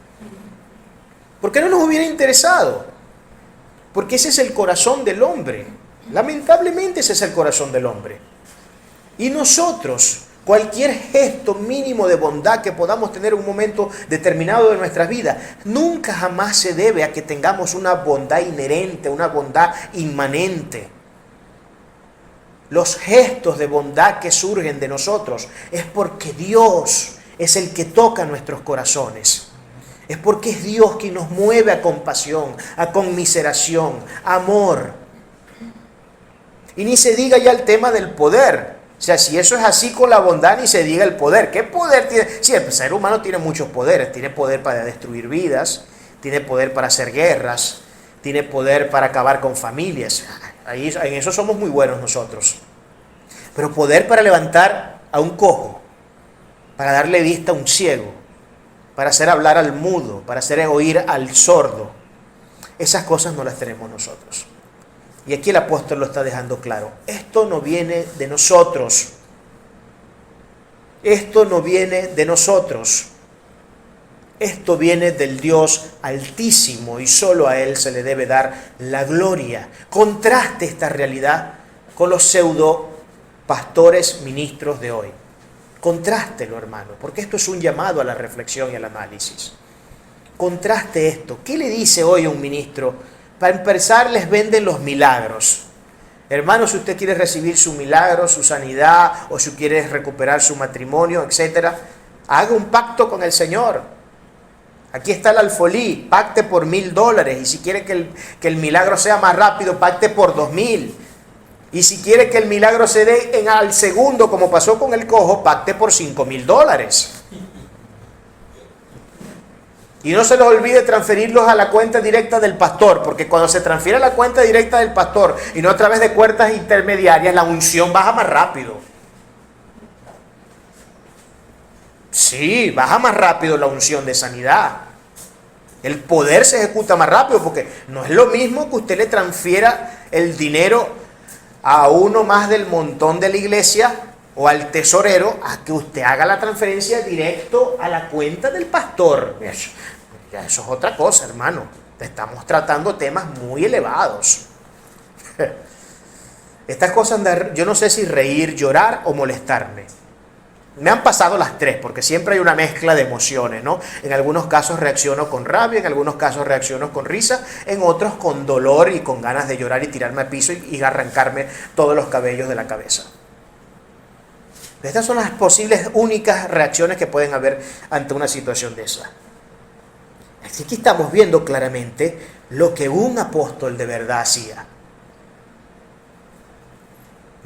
¿Por qué no nos hubiera interesado? Porque ese es el corazón del hombre. Lamentablemente ese es el corazón del hombre. Y nosotros, cualquier gesto mínimo de bondad que podamos tener en un momento determinado de nuestras vidas, nunca jamás se debe a que tengamos una bondad inherente, una bondad inmanente. Los gestos de bondad que surgen de nosotros es porque Dios es el que toca nuestros corazones. Es porque es Dios quien nos mueve a compasión, a conmiseración, a amor. Y ni se diga ya el tema del poder. O sea, si eso es así con la bondad, ni se diga el poder. ¿Qué poder tiene? Sí, el ser humano tiene muchos poderes. Tiene poder para destruir vidas, tiene poder para hacer guerras, tiene poder para acabar con familias. Ahí, en eso somos muy buenos nosotros. Pero poder para levantar a un cojo, para darle vista a un ciego, para hacer hablar al mudo, para hacer oír al sordo. Esas cosas no las tenemos nosotros. Y aquí el apóstol lo está dejando claro. Esto no viene de nosotros. Esto no viene de nosotros. Esto viene del Dios Altísimo y solo a Él se le debe dar la gloria. Contraste esta realidad con los pseudo pastores ministros de hoy. Contrástelo, hermano, porque esto es un llamado a la reflexión y al análisis. Contraste esto. ¿Qué le dice hoy a un ministro? Para empezar, les venden los milagros. Hermano, si usted quiere recibir su milagro, su sanidad, o si quiere recuperar su matrimonio, etc., haga un pacto con el Señor. Aquí está el alfolí, pacte por $1,000. Y si quiere que el milagro sea más rápido, pacte por 2,000. Y si quiere que el milagro se dé al segundo, como pasó con el cojo, pacte por $5,000. Y no se les olvide transferirlos a la cuenta directa del pastor, porque cuando se transfiere a la cuenta directa del pastor y no a través de cuentas intermediarias, la unción baja más rápido. Sí, baja más rápido la unción de sanidad. El poder se ejecuta más rápido, porque no es lo mismo que usted le transfiera el dinero a uno más del montón de la iglesia o al tesorero, a que usted haga la transferencia directo a la cuenta del pastor. Eso es otra cosa, hermano. Estamos tratando temas muy elevados. Estas cosas, yo no sé si reír, llorar o molestarme. Me han pasado las tres, porque siempre hay una mezcla de emociones, ¿no? En algunos casos reacciono con rabia, en algunos casos reacciono con risa, en otros con dolor y con ganas de llorar y tirarme al piso y arrancarme todos los cabellos de la cabeza. Estas son las posibles únicas reacciones que pueden haber ante una situación de esa. Así que estamos viendo claramente lo que un apóstol de verdad hacía.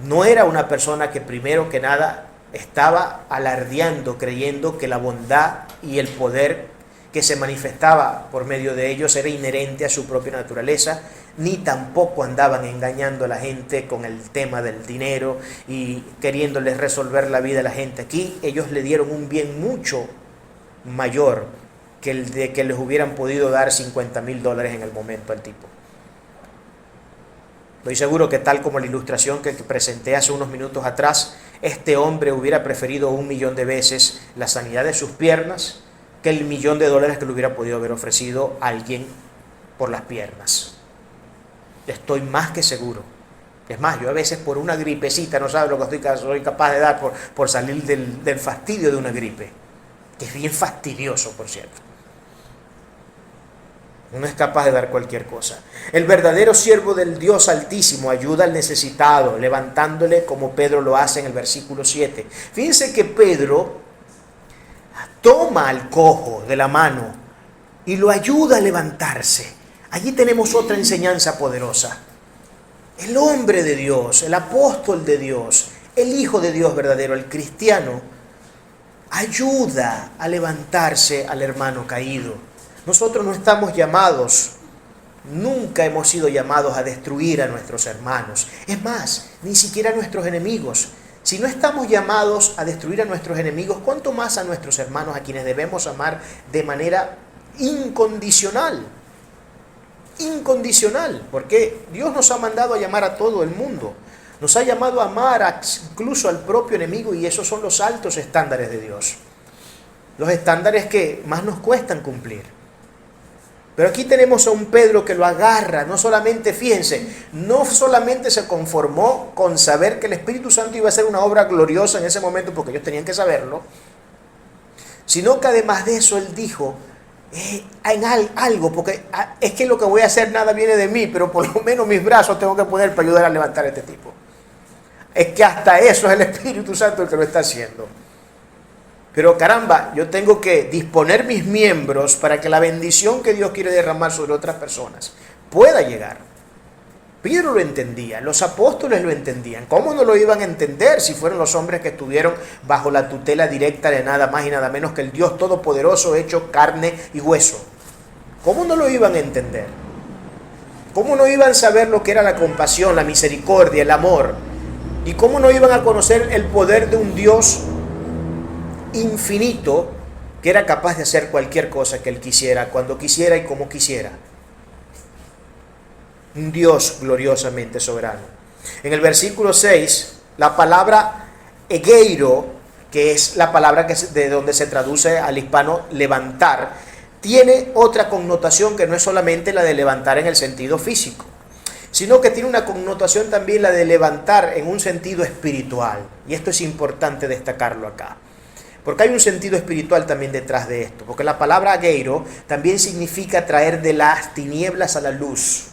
No era una persona que primero que nada estaba alardeando, creyendo que la bondad y el poder que se manifestaba por medio de ellos era inherente a su propia naturaleza, ni tampoco andaban engañando a la gente con el tema del dinero y queriéndoles resolver la vida a la gente. Aquí ellos le dieron un bien mucho mayor que el de que les hubieran podido dar $50,000 en el momento al tipo. Estoy seguro que tal como la ilustración que presenté hace unos minutos atrás, este hombre hubiera preferido 1,000,000 de veces la sanidad de sus piernas que el $1,000,000 que le hubiera podido haber ofrecido a alguien por las piernas. Estoy más que seguro. Es más, yo a veces por una gripecita, no sabe lo que soy capaz de dar por salir del fastidio de una gripe, que es bien fastidioso, por cierto. Uno es capaz de dar cualquier cosa. El verdadero siervo del Dios Altísimo ayuda al necesitado, levantándole como Pedro lo hace en el versículo 7. Fíjense que Pedro toma al cojo de la mano y lo ayuda a levantarse. Allí tenemos otra enseñanza poderosa. El hombre de Dios, el apóstol de Dios, el Hijo de Dios verdadero, el cristiano, ayuda a levantarse al hermano caído. Nosotros no estamos llamados, nunca hemos sido llamados a destruir a nuestros hermanos. Es más, ni siquiera a nuestros enemigos. Si no estamos llamados a destruir a nuestros enemigos, ¿cuánto más a nuestros hermanos, a quienes debemos amar de manera incondicional? incondicional, porque Dios nos ha mandado a llamar a todo el mundo. Nos ha llamado a amar incluso al propio enemigo, y esos son los altos estándares de Dios. Los estándares que más nos cuestan cumplir. Pero aquí tenemos a un Pedro que lo agarra, no solamente, fíjense, no solamente se conformó con saber que el Espíritu Santo iba a hacer una obra gloriosa en ese momento, porque ellos tenían que saberlo, sino que además de eso él dijo, en algo, porque es que lo que voy a hacer nada viene de mí, pero por lo menos mis brazos tengo que poner para ayudar a levantar a este tipo. Es que hasta eso es el Espíritu Santo el que lo está haciendo. Pero caramba, yo tengo que disponer mis miembros para que la bendición que Dios quiere derramar sobre otras personas pueda llegar. Pedro lo entendía, los apóstoles lo entendían. ¿Cómo no lo iban a entender si fueron los hombres que estuvieron bajo la tutela directa de nada más y nada menos que el Dios Todopoderoso hecho carne y hueso? ¿Cómo no lo iban a entender? ¿Cómo no iban a saber lo que era la compasión, la misericordia, el amor? ¿Y cómo no iban a conocer el poder de un Dios infinito que era capaz de hacer cualquier cosa que Él quisiera, cuando quisiera y como quisiera? Un Dios gloriosamente soberano. En el versículo 6, la palabra egeiro, que es la palabra de donde se traduce al hispano levantar, tiene otra connotación que no es solamente la de levantar en el sentido físico, sino que tiene una connotación también la de levantar en un sentido espiritual. Y esto es importante destacarlo acá, porque hay un sentido espiritual también detrás de esto, porque la palabra ageiro también significa traer de las tinieblas a la luz.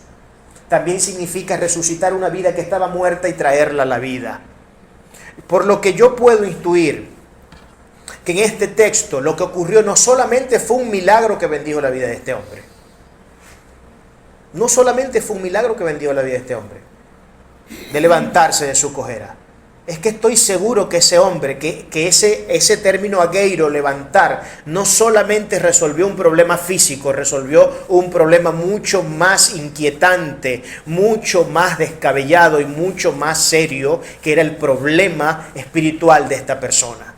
También significa resucitar una vida que estaba muerta y traerla a la vida. Por lo que yo puedo intuir que en este texto lo que ocurrió no solamente fue un milagro que bendijo la vida de este hombre. No solamente fue un milagro que bendijo la vida de este hombre, de levantarse de su cojera. Es que estoy seguro que ese hombre, que ese término ageiro, levantar, no solamente resolvió un problema físico, resolvió un problema mucho más inquietante, mucho más descabellado y mucho más serio, que era el problema espiritual de esta persona.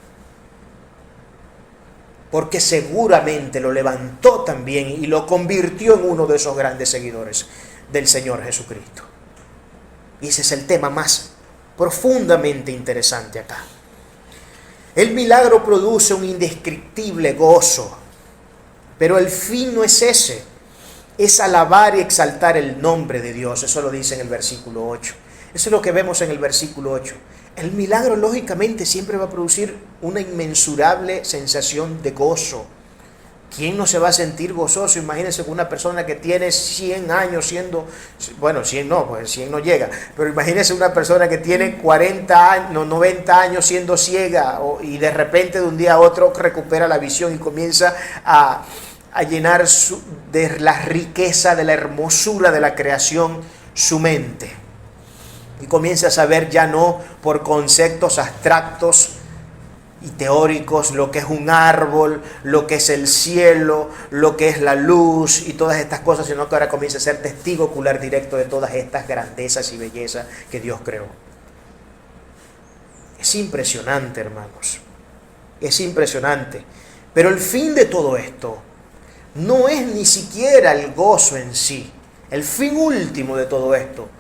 Porque seguramente lo levantó también y lo convirtió en uno de esos grandes seguidores del Señor Jesucristo. Y ese es el tema más profundamente interesante acá. El milagro produce un indescriptible gozo, pero el fin no es ese, es alabar y exaltar el nombre de Dios. Eso lo dice en el versículo 8. Eso es lo que vemos en el versículo 8. El milagro lógicamente siempre va a producir una inmensurable sensación de gozo. ¿Quién no se va a sentir gozoso? Imagínense una persona que tiene 100 años siendo, bueno, 100 no, pues 100 no llega, pero imagínense una persona que tiene 40 años, 90 años siendo ciega y de repente de un día a otro recupera la visión y comienza a llenar de la riqueza, de la hermosura de la creación su mente. Y comienza a saber ya no por conceptos abstractos y teóricos lo que es un árbol, lo que es el cielo, lo que es la luz y todas estas cosas, sino que ahora comienza a ser testigo ocular directo de todas estas grandezas y bellezas que Dios creó. Es impresionante, hermanos, es impresionante. Pero el fin de todo esto no es ni siquiera el gozo en sí, el fin último de todo esto,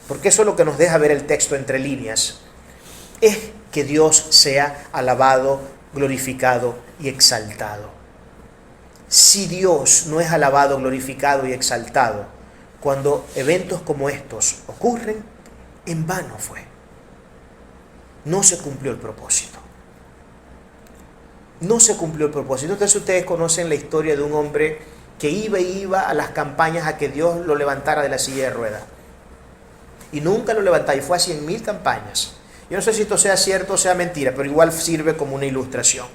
porque eso es lo que nos deja ver el texto entre líneas, es que Dios sea alabado, glorificado y exaltado. Si Dios no es alabado, glorificado y exaltado, cuando eventos como estos ocurren, en vano fue. No se cumplió el propósito. No se cumplió el propósito. Entonces ustedes conocen la historia de un hombre que iba a las campañas a que Dios lo levantara de la silla de ruedas. Y nunca lo levantaba, y fue a 100.000 campañas. Yo no sé si esto sea cierto o sea mentira, pero igual sirve como una ilustración.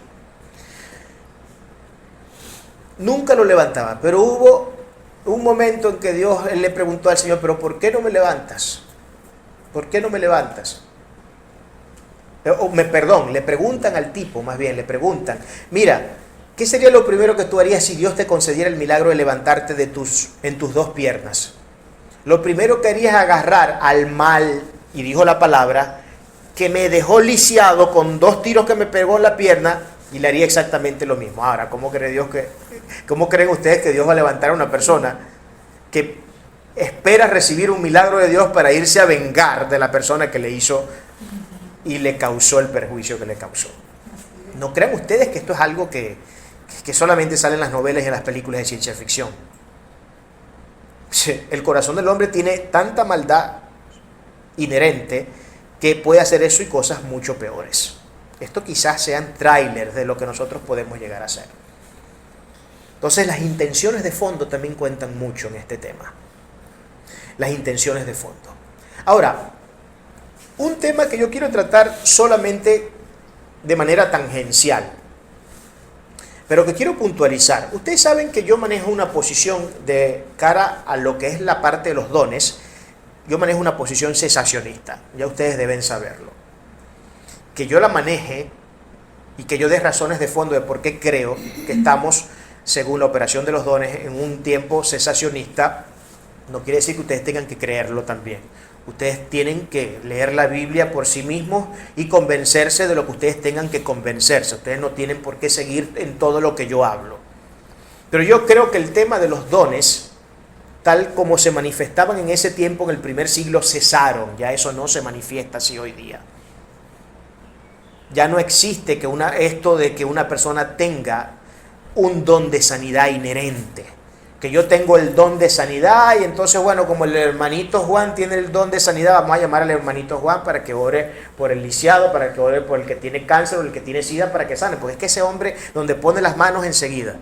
Nunca lo levantaba, pero hubo un momento en que Dios le preguntó al Señor, pero ¿por qué no me levantas? ¿Por qué no me levantas? Le preguntan al tipo, más bien, le preguntan, mira, ¿qué sería lo primero que tú harías si Dios te concediera el milagro de levantarte en tus dos piernas? Lo primero que harías es agarrar al mal, y dijo la palabra, que me dejó lisiado con 2 tiros que me pegó en la pierna, y le haría exactamente lo mismo. Ahora, ¿cómo creen ustedes que Dios va a levantar a una persona que espera recibir un milagro de Dios para irse a vengar de la persona que le hizo y le causó el perjuicio que le causó. ¿No crean ustedes que esto es algo que solamente sale en las novelas y en las películas de ciencia ficción? El corazón del hombre tiene tanta maldad inherente que puede hacer eso y cosas mucho peores. Esto quizás sean trailers de lo que nosotros podemos llegar a hacer. Entonces las intenciones de fondo también cuentan mucho en este tema. Las intenciones de fondo. Ahora, un tema que yo quiero tratar solamente de manera tangencial, pero que quiero puntualizar. Ustedes saben que yo manejo una posición de cara a lo que es la parte de los dones. Yo manejo una posición cesacionista. Ya ustedes deben saberlo. Que yo la maneje y que yo dé razones de fondo de por qué creo que estamos, según la operación de los dones, en un tiempo cesacionista, no quiere decir que ustedes tengan que creerlo también. Ustedes tienen que leer la Biblia por sí mismos y convencerse de lo que ustedes tengan que convencerse. Ustedes no tienen por qué seguir en todo lo que yo hablo. Pero yo creo que el tema de los dones, tal como se manifestaban en ese tiempo, en el primer siglo, cesaron. Ya eso no se manifiesta así hoy día. Ya no existe esto de que una persona tenga un don de sanidad inherente. Que yo tengo el don de sanidad y entonces, bueno, como el hermanito Juan tiene el don de sanidad, vamos a llamar al hermanito Juan para que ore por el lisiado, para que ore por el que tiene cáncer o el que tiene sida, para que sane. Porque es que ese hombre donde pone las manos enseguida,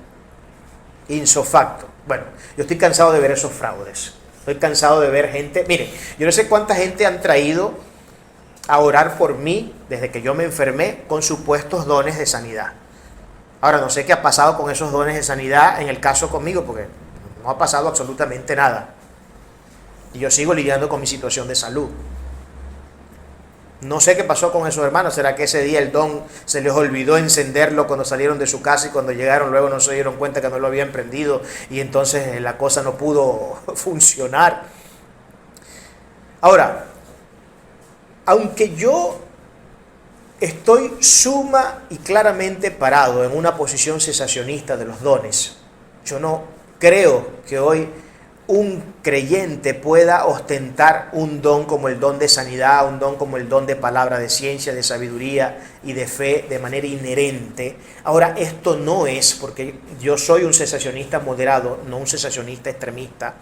insofacto. Bueno, yo estoy cansado de ver esos fraudes. Estoy cansado de ver gente, mire, yo no sé cuánta gente han traído a orar por mí desde que yo me enfermé con supuestos dones de sanidad. Ahora, no sé qué ha pasado con esos dones de sanidad en el caso conmigo, porque no ha pasado absolutamente nada. Y yo sigo lidiando con mi situación de salud. No sé qué pasó con esos hermanos. ¿Será que ese día el don se les olvidó encenderlo cuando salieron de su casa y cuando llegaron luego no se dieron cuenta que no lo habían prendido y entonces la cosa no pudo funcionar? Ahora, aunque yo estoy suma y claramente parado en una posición cesacionista de los dones, yo no creo que hoy un creyente pueda ostentar un don como el don de sanidad, un don como el don de palabra, de ciencia, de sabiduría y de fe de manera inherente. Ahora, esto no es, porque yo soy un cesacionista moderado, no un cesacionista extremista,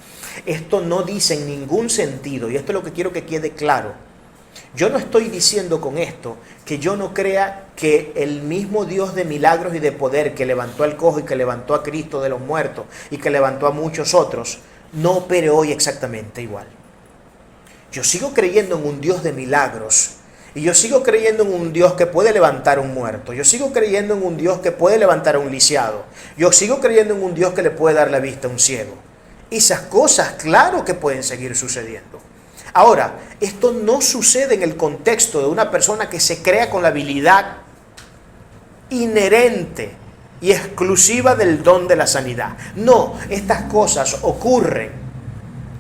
esto no dice en ningún sentido, y esto es lo que quiero que quede claro. Yo no estoy diciendo con esto que yo no crea que el mismo Dios de milagros y de poder que levantó al cojo y que levantó a Cristo de los muertos y que levantó a muchos otros, no opere hoy exactamente igual. Yo sigo creyendo en un Dios de milagros y yo sigo creyendo en un Dios que puede levantar a un muerto. Yo sigo creyendo en un Dios que puede levantar a un lisiado. Yo sigo creyendo en un Dios que le puede dar la vista a un ciego. Esas cosas, claro que pueden seguir sucediendo. Ahora, esto no sucede en el contexto de una persona que se crea con la habilidad inherente y exclusiva del don de la sanidad. No, estas cosas ocurren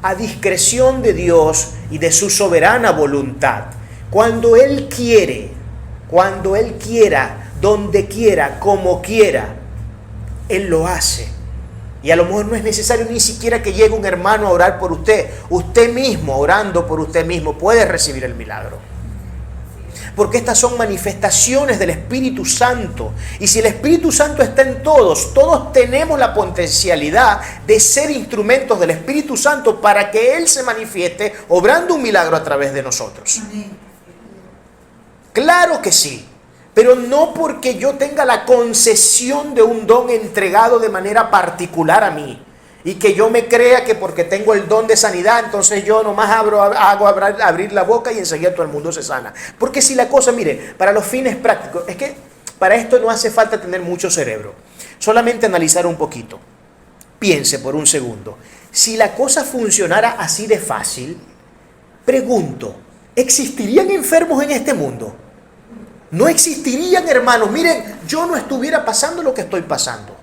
a discreción de Dios y de su soberana voluntad. Cuando Él quiere, cuando Él quiera, donde quiera, como quiera, Él lo hace. Y a lo mejor no es necesario ni siquiera que llegue un hermano a orar por usted. Usted mismo, orando por usted mismo, puede recibir el milagro. Porque estas son manifestaciones del Espíritu Santo. Y si el Espíritu Santo está en todos, todos tenemos la potencialidad de ser instrumentos del Espíritu Santo para que Él se manifieste obrando un milagro a través de nosotros. Claro que sí. Pero no porque yo tenga la concesión de un don entregado de manera particular a mí y que yo me crea que porque tengo el don de sanidad, entonces yo nomás hago abrir la boca y enseguida todo el mundo se sana. Porque si la cosa, mire, para los fines prácticos, es que para esto no hace falta tener mucho cerebro, solamente analizar un poquito. Piense por un segundo, si la cosa funcionara así de fácil, pregunto, ¿existirían enfermos en este mundo? No existirían, hermanos. Miren, yo no estuviera pasando lo que estoy pasando.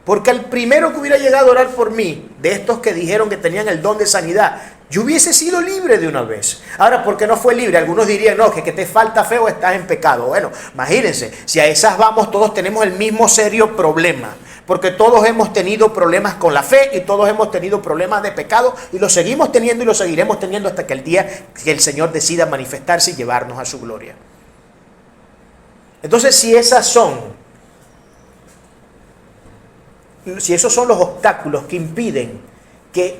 Porque al primero que hubiera llegado a orar por mí, de estos que dijeron que tenían el don de sanidad, yo hubiese sido libre de una vez. Ahora, ¿por qué no fue libre? Algunos dirían, no, que te falta fe o estás en pecado. Bueno, imagínense, si a esas vamos, todos tenemos el mismo serio problema. porque todos hemos tenido problemas con la fe y todos hemos tenido problemas de pecado y lo seguimos teniendo y lo seguiremos teniendo hasta que el día que el Señor decida manifestarse y llevarnos a su gloria. Entonces, si esos son los obstáculos que impiden que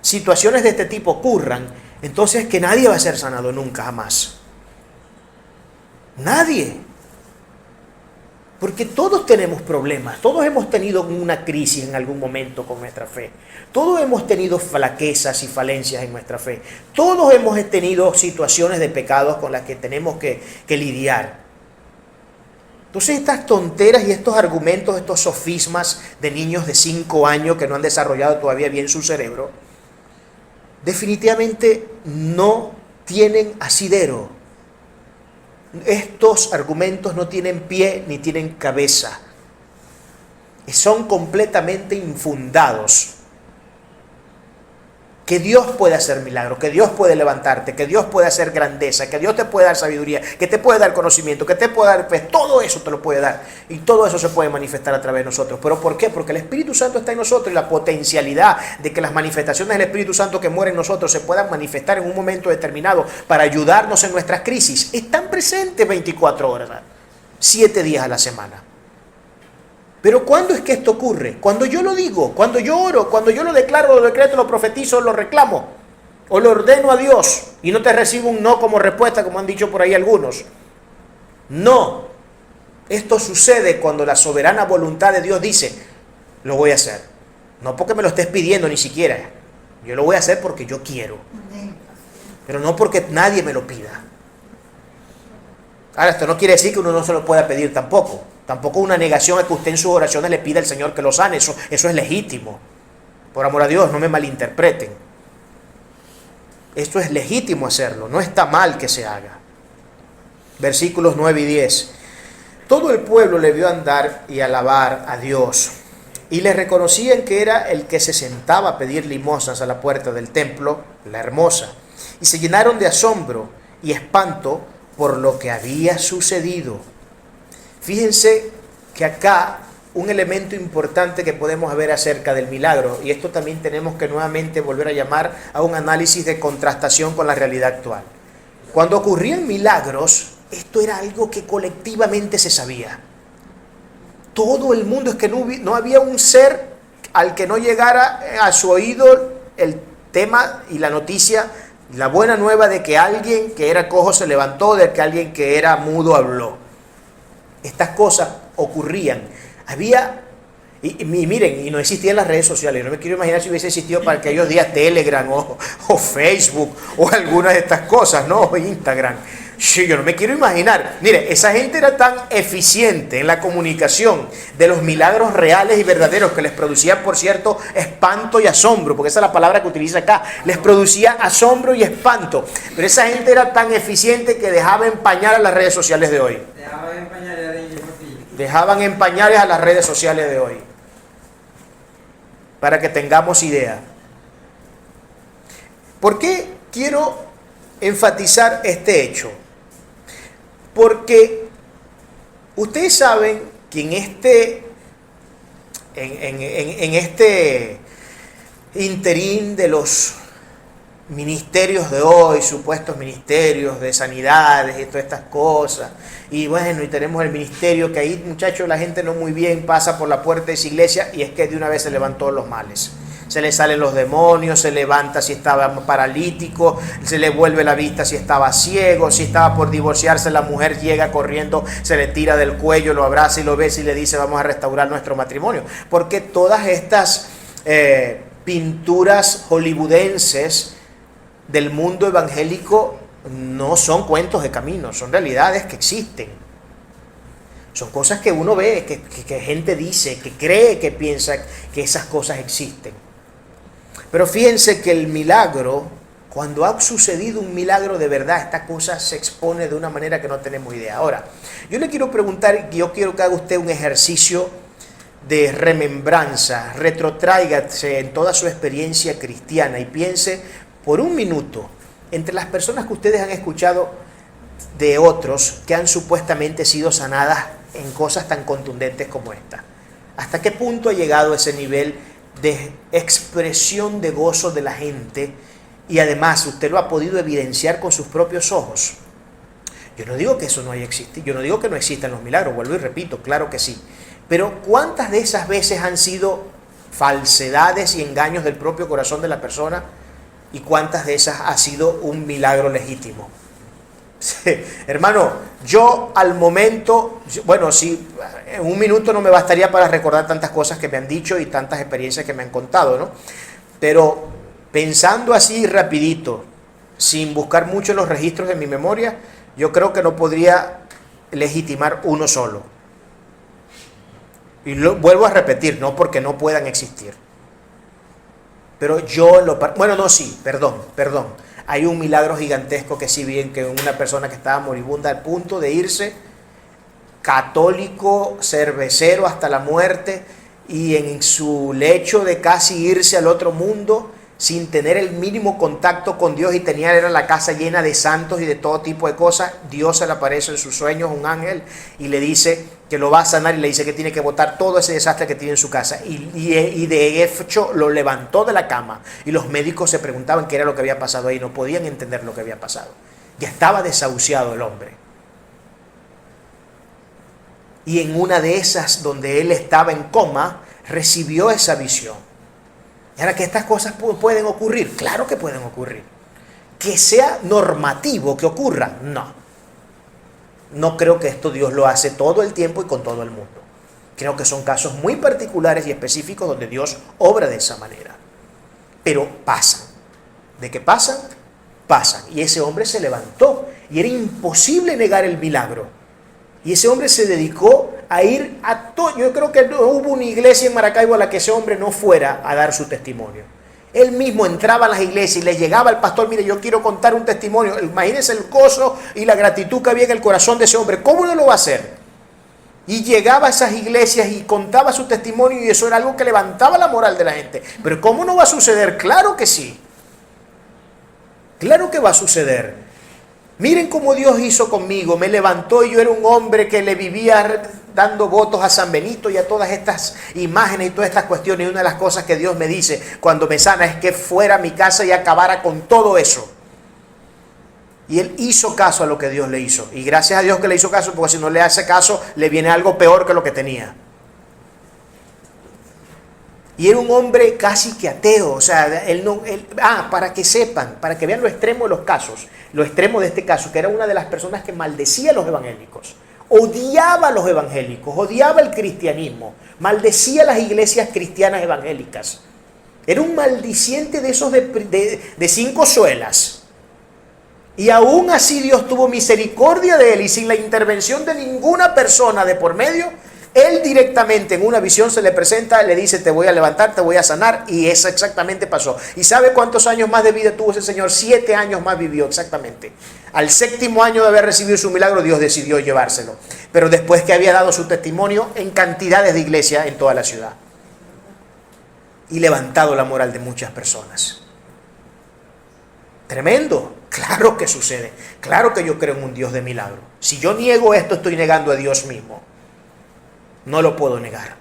situaciones de este tipo ocurran, entonces que nadie va a ser sanado nunca, jamás. Nadie. Porque todos tenemos problemas, todos hemos tenido una crisis en algún momento con nuestra fe. Todos hemos tenido flaquezas y falencias en nuestra fe. Todos hemos tenido situaciones de pecados con las que tenemos que lidiar. Entonces estas tonteras y estos argumentos, estos sofismas de niños de 5 años que no han desarrollado todavía bien su cerebro, definitivamente no tienen asidero. Estos argumentos no tienen pie ni tienen cabeza. Son completamente infundados. Que Dios puede hacer milagros, que Dios puede levantarte, que Dios puede hacer grandeza, que Dios te puede dar sabiduría, que te puede dar conocimiento, que te puede dar fe, todo eso te lo puede dar. Y todo eso se puede manifestar a través de nosotros. ¿Pero por qué? Porque el Espíritu Santo está en nosotros y la potencialidad de que las manifestaciones del Espíritu Santo que mueren en nosotros se puedan manifestar en un momento determinado para ayudarnos en nuestras crisis, están presentes 24 horas, 7 días a la semana. Pero ¿cuándo es que esto ocurre? Cuando yo lo digo, cuando yo oro, cuando yo lo declaro, lo decreto, lo profetizo, lo reclamo, o lo ordeno a Dios y no te recibo un no como respuesta, como han dicho por ahí algunos. No, esto sucede cuando la soberana voluntad de Dios dice, lo voy a hacer. No porque me lo estés pidiendo ni siquiera, yo lo voy a hacer porque yo quiero, pero no porque nadie me lo pida. Ahora, esto no quiere decir que uno no se lo pueda pedir tampoco. Tampoco una negación a que usted en sus oraciones le pida al Señor que lo sane. Eso es legítimo. Por amor a Dios, no me malinterpreten. Esto es legítimo hacerlo. No está mal que se haga. Versículos 9 y 10. Todo el pueblo le vio andar y alabar a Dios. Y le reconocían que era el que se sentaba a pedir limosnas a la puerta del templo, la hermosa. Y se llenaron de asombro y espanto por lo que había sucedido. Fíjense que acá un elemento importante que podemos ver acerca del milagro, y esto también tenemos que nuevamente volver a llamar a un análisis de contrastación con la realidad actual. Cuando ocurrían milagros, esto era algo que colectivamente se sabía. Todo el mundo, es que no había un ser al que no llegara a su oído el tema y la noticia, la buena nueva de que alguien que era cojo se levantó, de que alguien que era mudo habló. Estas cosas ocurrían. Había, y miren, y no existían las redes sociales. No me quiero imaginar si hubiese existido para aquellos días Telegram o Facebook o algunas de estas cosas, ¿no? O Instagram. Sí, yo no me quiero imaginar. Mire, esa gente era tan eficiente en la comunicación de los milagros reales y verdaderos que les producía, por cierto, espanto y asombro, porque esa es la palabra que utiliza acá. Les producía asombro y espanto. Pero esa gente era tan eficiente que dejaba en pañales a las redes sociales de hoy. Dejaban en pañales a las redes sociales de hoy. Para que tengamos idea. ¿Por qué quiero enfatizar este hecho? Porque ustedes saben que en este interín de los ministerios de hoy, supuestos ministerios de sanidades y todas estas cosas, y bueno, y tenemos el ministerio que ahí, muchachos, la gente no muy bien pasa por la puerta de esa iglesia y es que de una vez se levantó los males. Se le salen los demonios, se levanta si estaba paralítico, se le vuelve la vista si estaba ciego, si estaba por divorciarse, la mujer llega corriendo, se le tira del cuello, lo abraza y lo besa y le dice vamos a restaurar nuestro matrimonio. Porque todas estas pinturas hollywoodenses del mundo evangélico no son cuentos de camino, son realidades que existen. Son cosas que uno ve, que gente dice, que cree, que piensa que esas cosas existen. Pero fíjense que el milagro, cuando ha sucedido un milagro de verdad, esta cosa se expone de una manera que no tenemos idea. Ahora, yo le quiero preguntar, yo quiero que haga usted un ejercicio de remembranza, retrotráigase en toda su experiencia cristiana y piense por un minuto entre las personas que ustedes han escuchado de otros que han supuestamente sido sanadas en cosas tan contundentes como esta. ¿Hasta qué punto ha llegado ese nivel de expresión de gozo de la gente? Y además usted lo ha podido evidenciar con sus propios ojos. Yo no digo que eso no haya existido, yo no digo que no existan los milagros, vuelvo y repito, claro que sí. Pero ¿cuántas de esas veces han sido falsedades y engaños del propio corazón de la persona? ¿Y cuántas de esas ha sido un milagro legítimo? Sí, hermano, yo al momento, bueno, sí, en un minuto no me bastaría para recordar tantas cosas que me han dicho y tantas experiencias que me han contado, ¿no? Pero pensando así rapidito, sin buscar mucho en los registros de mi memoria, yo creo que no podría legitimar uno solo. Y lo vuelvo a repetir, no porque no puedan existir. Pero yo bueno, no, sí, perdón. Hay un milagro gigantesco que sí vi en que una persona que estaba moribunda al punto de irse, católico, cervecero hasta la muerte, y en su lecho de casi irse al otro mundo, sin tener el mínimo contacto con Dios, y era la casa llena de santos y de todo tipo de cosas, Dios se le aparece en sus sueños, un ángel, y le dice que lo va a sanar, y le dice que tiene que botar todo ese desastre que tiene en su casa, y de hecho lo levantó de la cama, y los médicos se preguntaban qué era lo que había pasado ahí, no podían entender lo que había pasado, ya estaba desahuciado el hombre. Y en una de esas, donde él estaba en coma, recibió esa visión. Y ahora, que estas cosas pueden ocurrir, claro que pueden ocurrir. Que sea normativo que ocurra, no. No creo que esto Dios lo hace todo el tiempo y con todo el mundo. Creo que son casos muy particulares y específicos donde Dios obra de esa manera. Pero pasan. ¿De qué pasan? Pasan. Y ese hombre se levantó y era imposible negar el milagro. Y ese hombre se dedicó a ir a todo. Yo creo que no hubo una iglesia en Maracaibo a la que ese hombre no fuera a dar su testimonio. Él mismo entraba a las iglesias y le llegaba al pastor: mire, yo quiero contar un testimonio. Imagínense el gozo y la gratitud que había en el corazón de ese hombre. ¿Cómo no lo va a hacer? Y llegaba a esas iglesias y contaba su testimonio, y eso era algo que levantaba la moral de la gente. Pero ¿cómo no va a suceder? Claro que sí. Claro que va a suceder. Miren cómo Dios hizo conmigo, me levantó, y yo era un hombre que le vivía dando votos a San Benito y a todas estas imágenes y todas estas cuestiones. Y una de las cosas que Dios me dice cuando me sana es que fuera a mi casa y acabara con todo eso. Y él hizo caso a lo que Dios le hizo. Y gracias a Dios que le hizo caso, porque si no le hace caso, le viene algo peor que lo que tenía. Y era un hombre casi que ateo, o sea, para que sepan, para que vean lo extremo de los casos, lo extremo de este caso, que era una de las personas que maldecía a los evangélicos, odiaba a los evangélicos, odiaba el cristianismo, maldecía a las iglesias cristianas evangélicas. Era un maldiciente de esos de 5 suelas. Y aún así Dios tuvo misericordia de él, y sin la intervención de ninguna persona de por medio, él directamente en una visión se le presenta, le dice: te voy a levantar, te voy a sanar. Y eso exactamente pasó. ¿Y sabe cuántos años más de vida tuvo ese señor? 7 años más vivió exactamente. Al 7º año de haber recibido su milagro, Dios decidió llevárselo. Pero después que había dado su testimonio en cantidades de iglesias en toda la ciudad. Y levantado la moral de muchas personas. Tremendo. Claro que sucede. Claro que yo creo en un Dios de milagro. Si yo niego esto, estoy negando a Dios mismo. No lo puedo negar.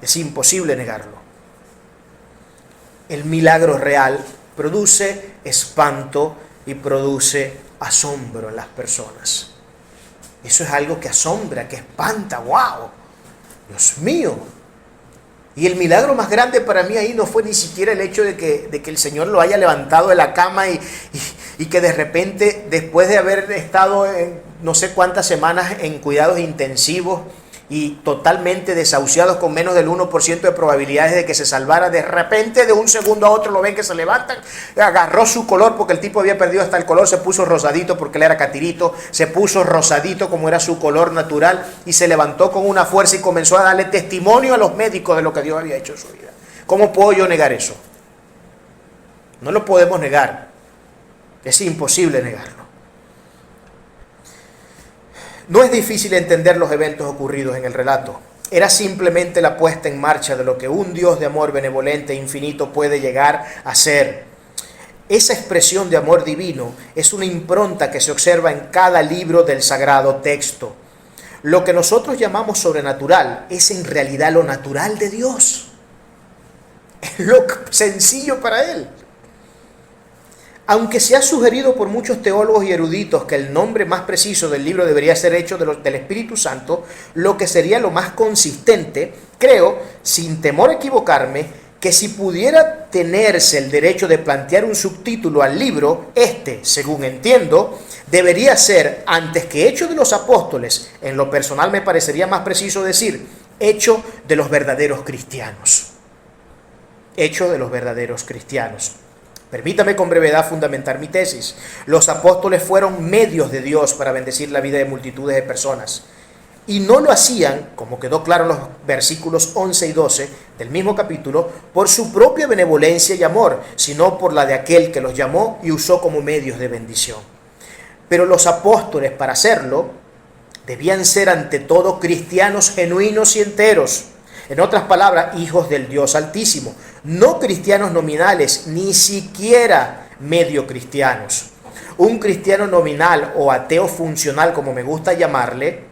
Es imposible negarlo. El milagro real produce espanto y produce asombro en las personas. Eso es algo que asombra, que espanta. ¡Wow! Dios mío. Y el milagro más grande para mí ahí no fue ni siquiera el hecho de que el Señor lo haya levantado de la cama y que de repente, después de haber estado en no sé cuántas semanas en cuidados intensivos y totalmente desahuciados con menos del 1% de probabilidades de que se salvara, de repente de un segundo a otro lo ven que se levantan, agarró su color, porque el tipo había perdido hasta el color, se puso rosadito porque él era catirito, se puso rosadito como era su color natural, y se levantó con una fuerza y comenzó a darle testimonio a los médicos de lo que Dios había hecho en su vida. ¿Cómo puedo yo negar eso? No lo podemos negar, es imposible negarlo. No es difícil entender los eventos ocurridos en el relato. Era simplemente la puesta en marcha de lo que un Dios de amor benevolente e infinito puede llegar a ser. Esa expresión de amor divino es una impronta que se observa en cada libro del sagrado texto. Lo que nosotros llamamos sobrenatural es en realidad lo natural de Dios. Es lo sencillo para Él. Aunque se ha sugerido por muchos teólogos y eruditos que el nombre más preciso del libro debería ser Hechos del Espíritu Santo, lo que sería lo más consistente, creo, sin temor a equivocarme, que si pudiera tenerse el derecho de plantear un subtítulo al libro, según entiendo, debería ser, antes que Hechos de los Apóstoles, en lo personal me parecería más preciso decir, Hechos de los verdaderos cristianos. Hechos de los verdaderos cristianos. Permítame con brevedad fundamentar mi tesis. Los apóstoles fueron medios de Dios para bendecir la vida de multitudes de personas. Y no lo hacían, como quedó claro en los versículos 11 y 12 del mismo capítulo, por su propia benevolencia y amor, sino por la de aquel que los llamó y usó como medios de bendición. Pero los apóstoles, para hacerlo, debían ser ante todo cristianos genuinos y enteros. En otras palabras, hijos del Dios Altísimo, no cristianos nominales, ni siquiera medio cristianos. Un cristiano nominal o ateo funcional, como me gusta llamarle,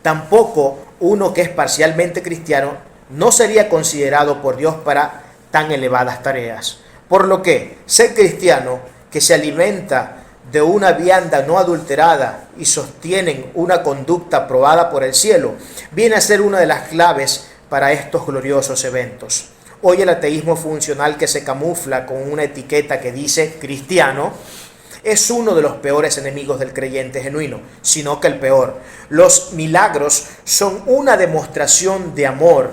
tampoco uno que es parcialmente cristiano, no sería considerado por Dios para tan elevadas tareas. Por lo que ser cristiano que se alimenta de una vianda no adulterada y sostienen una conducta aprobada por el cielo, viene a ser una de las claves para estos gloriosos eventos. Hoy el ateísmo funcional que se camufla con una etiqueta que dice cristiano es uno de los peores enemigos del creyente genuino, sino que el peor. Los milagros son una demostración de amor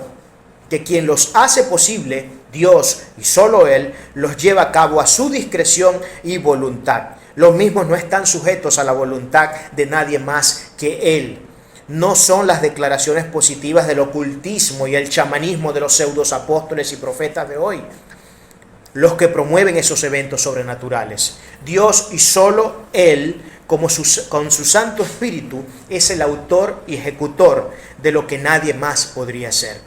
que quien los hace posible, Dios y solo Él, los lleva a cabo a su discreción y voluntad. Los mismos no están sujetos a la voluntad de nadie más que Él. No son las declaraciones positivas del ocultismo y el chamanismo de los pseudos apóstoles y profetas de hoy los que promueven esos eventos sobrenaturales. Dios y solo Él, con su Santo Espíritu, es el autor y ejecutor de lo que nadie más podría ser.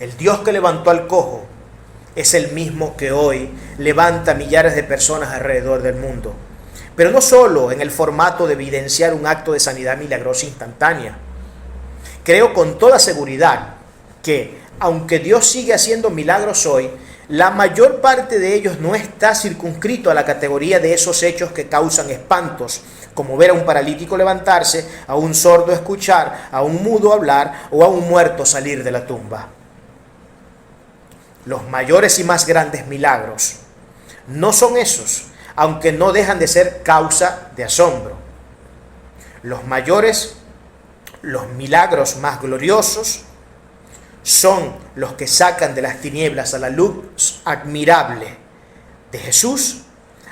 El Dios que levantó al cojo es el mismo que hoy levanta a millares de personas alrededor del mundo. Pero no solo en el formato de evidenciar un acto de sanidad milagrosa instantánea. Creo con toda seguridad que, aunque Dios sigue haciendo milagros hoy, la mayor parte de ellos no está circunscrito a la categoría de esos hechos que causan espantos, como ver a un paralítico levantarse, a un sordo escuchar, a un mudo hablar o a un muerto salir de la tumba. Los mayores y más grandes milagros no son esos, aunque no dejan de ser causa de asombro. Los milagros más gloriosos son los que sacan de las tinieblas a la luz admirable de Jesús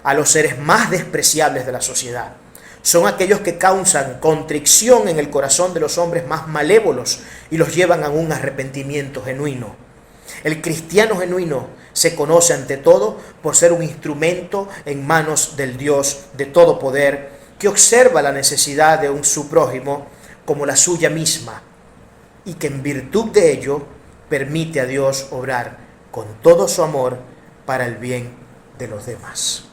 a los seres más despreciables de la sociedad. Son aquellos que causan contrición en el corazón de los hombres más malévolos y los llevan a un arrepentimiento genuino. El cristiano genuino se conoce ante todo por ser un instrumento en manos del Dios de todo poder, que observa la necesidad de su prójimo como la suya misma, y que en virtud de ello permite a Dios obrar con todo su amor para el bien de los demás.